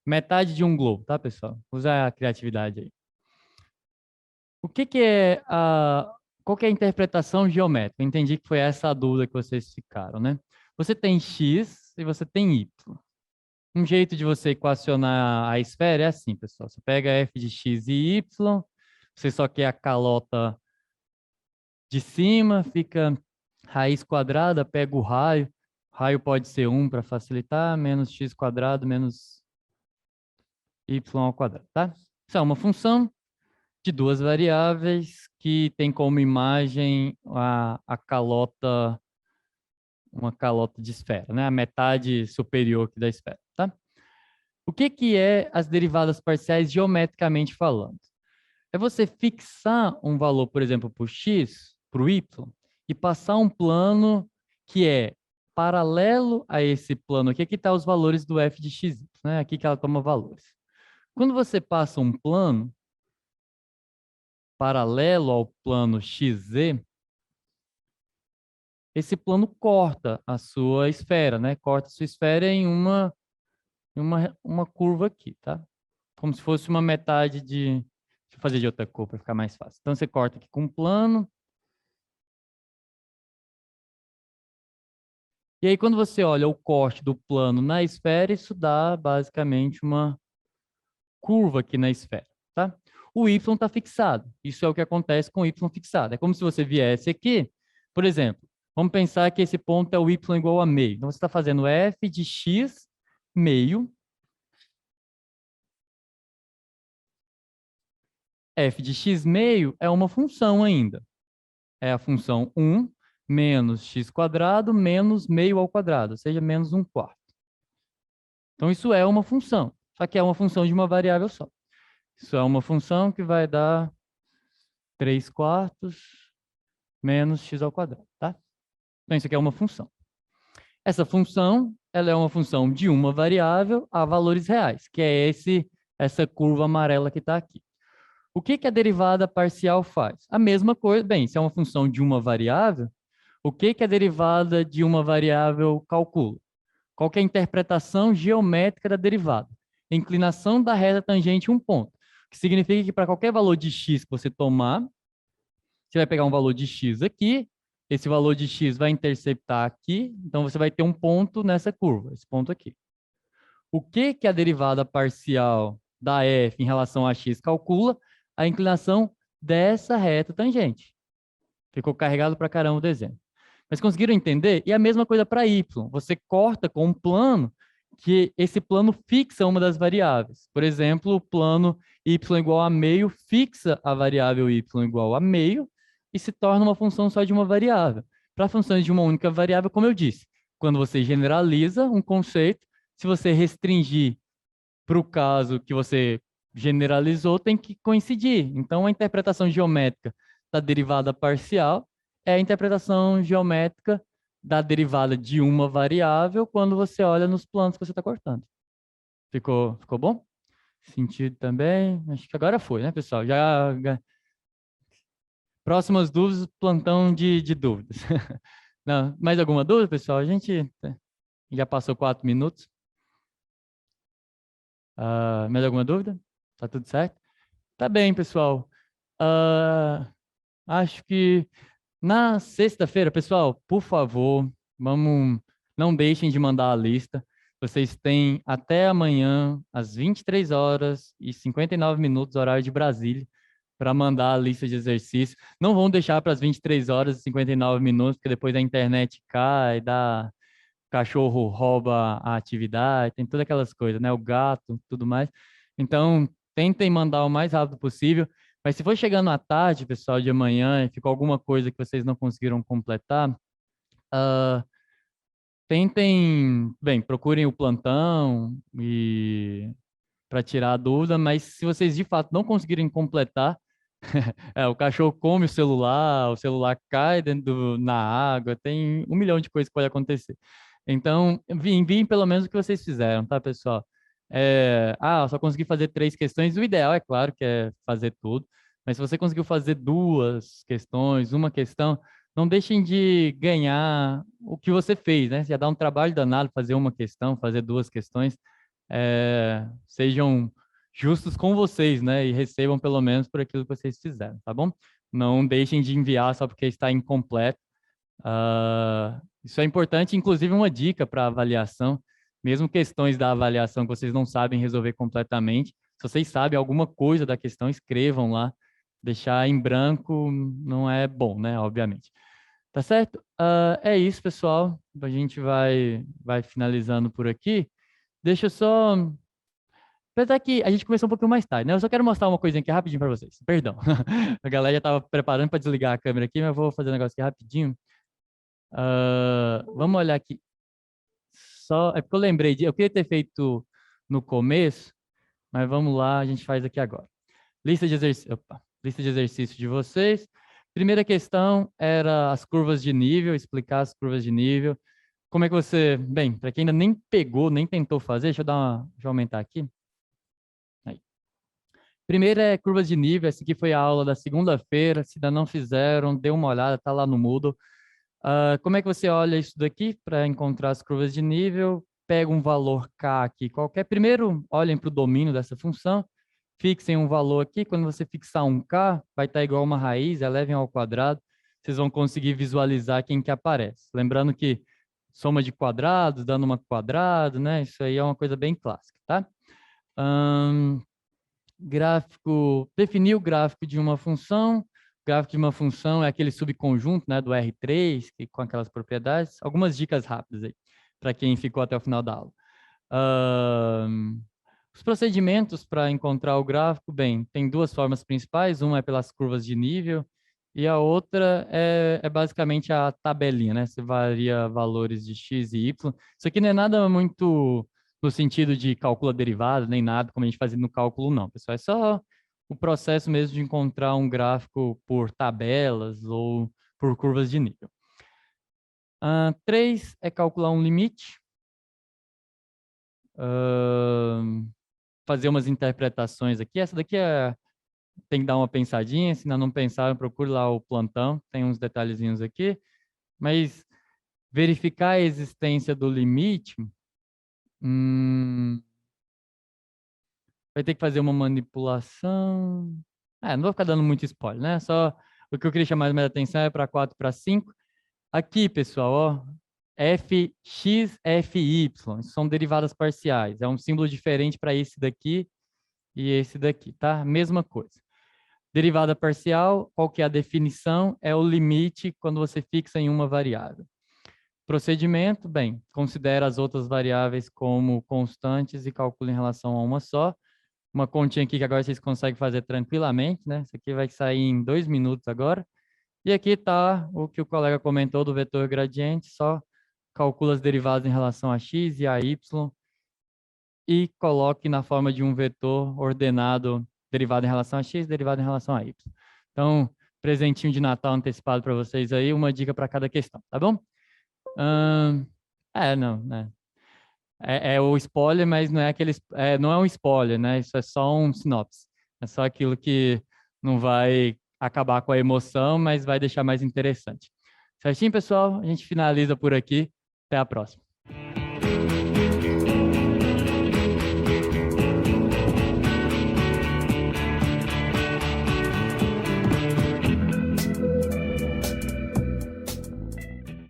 Metade de um globo, tá, pessoal? Usa a criatividade aí. O que que é qual que é a interpretação geométrica? Eu entendi que foi essa a dúvida que vocês ficaram, né? Você tem x e você tem y. Um jeito de você equacionar a esfera é assim, pessoal. Você pega f de x e y, você só quer a calota de cima, fica raiz quadrada, pega o raio. O raio pode ser 1 para facilitar, menos x quadrado, menos y ao quadrado, tá? Isso é uma função de duas variáveis que tem como imagem a calota, uma calota de esfera, né? A metade superior aqui da esfera, tá? O que que é as derivadas parciais geometricamente falando? É você fixar um valor, por exemplo, para o x, para o y, e passar um plano que é paralelo a esse plano aqui. Aqui está os valores do f de x, né? Aqui que ela toma valores. Quando você passa um plano paralelo ao plano xz, esse plano corta a sua esfera, né? Corta a sua esfera em uma curva aqui, tá? Como se fosse uma metade de... Deixa eu fazer de outra cor para ficar mais fácil. Então, você corta aqui com um plano. E aí, quando você olha o corte do plano na esfera, isso dá basicamente uma curva aqui na esfera, tá? O y está fixado. Isso é o que acontece com o y fixado. É como se você viesse aqui, por exemplo, vamos pensar que esse ponto é o y igual a meio. Então, você está fazendo f de x meio. F de x meio é uma função ainda. É a função 1 menos x quadrado menos meio ao quadrado, ou seja, menos 1/4. Então, isso é uma função, só que é uma função de uma variável só. Isso é uma função que vai dar 3/4 menos x ao quadrado, tá? Então, isso aqui é uma função. Essa função, ela é uma função de uma variável a valores reais, que é essa curva amarela que está aqui. O que que a derivada parcial faz? A mesma coisa, bem, se é uma função de uma variável, o que que a derivada de uma variável calcula? Qual que é a interpretação geométrica da derivada? Inclinação da reta tangente um ponto, que significa que para qualquer valor de x que você tomar, você vai pegar um valor de x aqui, esse valor de x vai interceptar aqui, então você vai ter um ponto nessa curva, esse ponto aqui. O que que a derivada parcial da f em relação a x calcula? A inclinação dessa reta tangente. Ficou carregado para caramba o desenho. Mas conseguiram entender? E a mesma coisa para y. Você corta com um plano que esse plano fixa uma das variáveis. Por exemplo, o plano y igual a meio fixa a variável y igual a meio e se torna uma função só de uma variável. Para funções de uma única variável, como eu disse, quando você generaliza um conceito, se você restringir para o caso que você generalizou, tem que coincidir. Então, a interpretação geométrica da derivada parcial é a interpretação geométrica da derivada de uma variável quando você olha nos planos que você está cortando. Ficou bom? Sentido também? Acho que agora foi, né, pessoal? Próximas dúvidas, plantão de dúvidas. Não, mais alguma dúvida, pessoal? A gente já passou 4 minutos. Mais alguma dúvida? Tá tudo certo? Tá bem, pessoal. Acho que na sexta-feira, pessoal, por favor, não deixem de mandar a lista. Vocês têm até amanhã, às 23h59, horário de Brasília, para mandar a lista de exercícios. Não vão deixar para as 23h59, porque depois a internet cai, cachorro rouba a atividade, tem todas aquelas coisas, né? O gato, tudo mais. Então, tentem mandar o mais rápido possível. Mas se for chegando à tarde, pessoal, de amanhã, e ficou alguma coisa que vocês não conseguiram completar, tentem, bem, procurem o plantão e para tirar a dúvida, mas se vocês de fato não conseguirem completar, o cachorro come o celular cai na água, tem 1 milhão de coisas que pode acontecer. Então, enviem pelo menos o que vocês fizeram, tá, pessoal? Eu só consegui fazer 3 questões. O ideal, é claro, que é fazer tudo, mas se você conseguiu fazer 2 questões, uma questão, não deixem de ganhar o que você fez, né? Já dá um trabalho danado fazer uma questão, fazer 2 questões. Sejam justos com vocês, né? E recebam pelo menos por aquilo que vocês fizeram, tá bom? Não deixem de enviar só porque está incompleto. Isso é importante, inclusive uma dica para avaliação, mesmo questões da avaliação que vocês não sabem resolver completamente. Se vocês sabem alguma coisa da questão, escrevam lá. Deixar em branco não é bom, né? Obviamente. Tá certo? É isso, pessoal. A gente vai finalizando por aqui. Deixa eu só. Apesar que a gente começou um pouquinho mais tarde, né? Eu só quero mostrar uma coisinha aqui rapidinho para vocês. Perdão. A galera já estava preparando para desligar a câmera aqui, mas eu vou fazer um negócio aqui rapidinho. Vamos olhar aqui. É porque eu lembrei eu queria ter feito no começo, mas vamos lá, a gente faz aqui agora. Lista de exercícios de vocês. Primeira questão era as curvas de nível, explicar as curvas de nível. Como é que você... Bem, para quem ainda nem pegou, nem tentou fazer, deixa eu aumentar aqui. Aí. Primeiro é curvas de nível, essa aqui foi a aula da segunda-feira, se ainda não fizeram, dê uma olhada, tá lá no Moodle. Como é que você olha isso daqui para encontrar as curvas de nível? Pega um valor K aqui qualquer. Primeiro, olhem para o domínio dessa função, fixem um valor aqui. Quando você fixar um K, vai estar igual a uma raiz, elevem ao quadrado. Vocês vão conseguir visualizar quem que aparece. Lembrando que soma de quadrados, dando uma quadrado, né? Isso aí é uma coisa bem clássica, tá? Definir o gráfico de uma função. O gráfico de uma função é aquele subconjunto, né, do R3, com aquelas propriedades. Algumas dicas rápidas aí, para quem ficou até o final da aula. Os procedimentos para encontrar o gráfico, bem, tem 2 formas principais. Uma é pelas curvas de nível e a outra é basicamente a tabelinha, né? Você varia valores de x e y. Isso aqui não é nada muito no sentido de calcula derivada, nem nada, como a gente fazia no cálculo, não, pessoal. É só o processo mesmo de encontrar um gráfico por tabelas ou por curvas de nível. 3 é calcular um limite. Fazer umas interpretações aqui. Essa daqui tem que dar uma pensadinha, se ainda não pensaram, procure lá o plantão, tem uns detalhezinhos aqui. Mas verificar a existência do limite... vai ter que fazer uma manipulação. Não vou ficar dando muito spoiler, né? Só o que eu queria chamar mais a atenção é para 4 para 5. Aqui, pessoal, ó, fx, fy, são derivadas parciais. É um símbolo diferente para esse daqui e esse daqui, tá? Mesma coisa. Derivada parcial, qual que é a definição? É o limite quando você fixa em uma variável. Procedimento, bem, considera as outras variáveis como constantes e calcula em relação a uma só. Uma continha aqui que agora vocês conseguem fazer tranquilamente, né? Isso aqui vai sair em 2 minutos agora. E aqui está o que o colega comentou do vetor gradiente, só calcula as derivadas em relação a x e a y e coloque na forma de um vetor ordenado derivado em relação a x, derivado em relação a y. Então, presentinho de Natal antecipado para vocês aí, uma dica para cada questão, tá bom? Não, né? É o spoiler, mas não é aquele, não é um spoiler, né? Isso é só um sinopse. É só aquilo que não vai acabar com a emoção, mas vai deixar mais interessante. Certinho, pessoal? A gente finaliza por aqui. Até a próxima.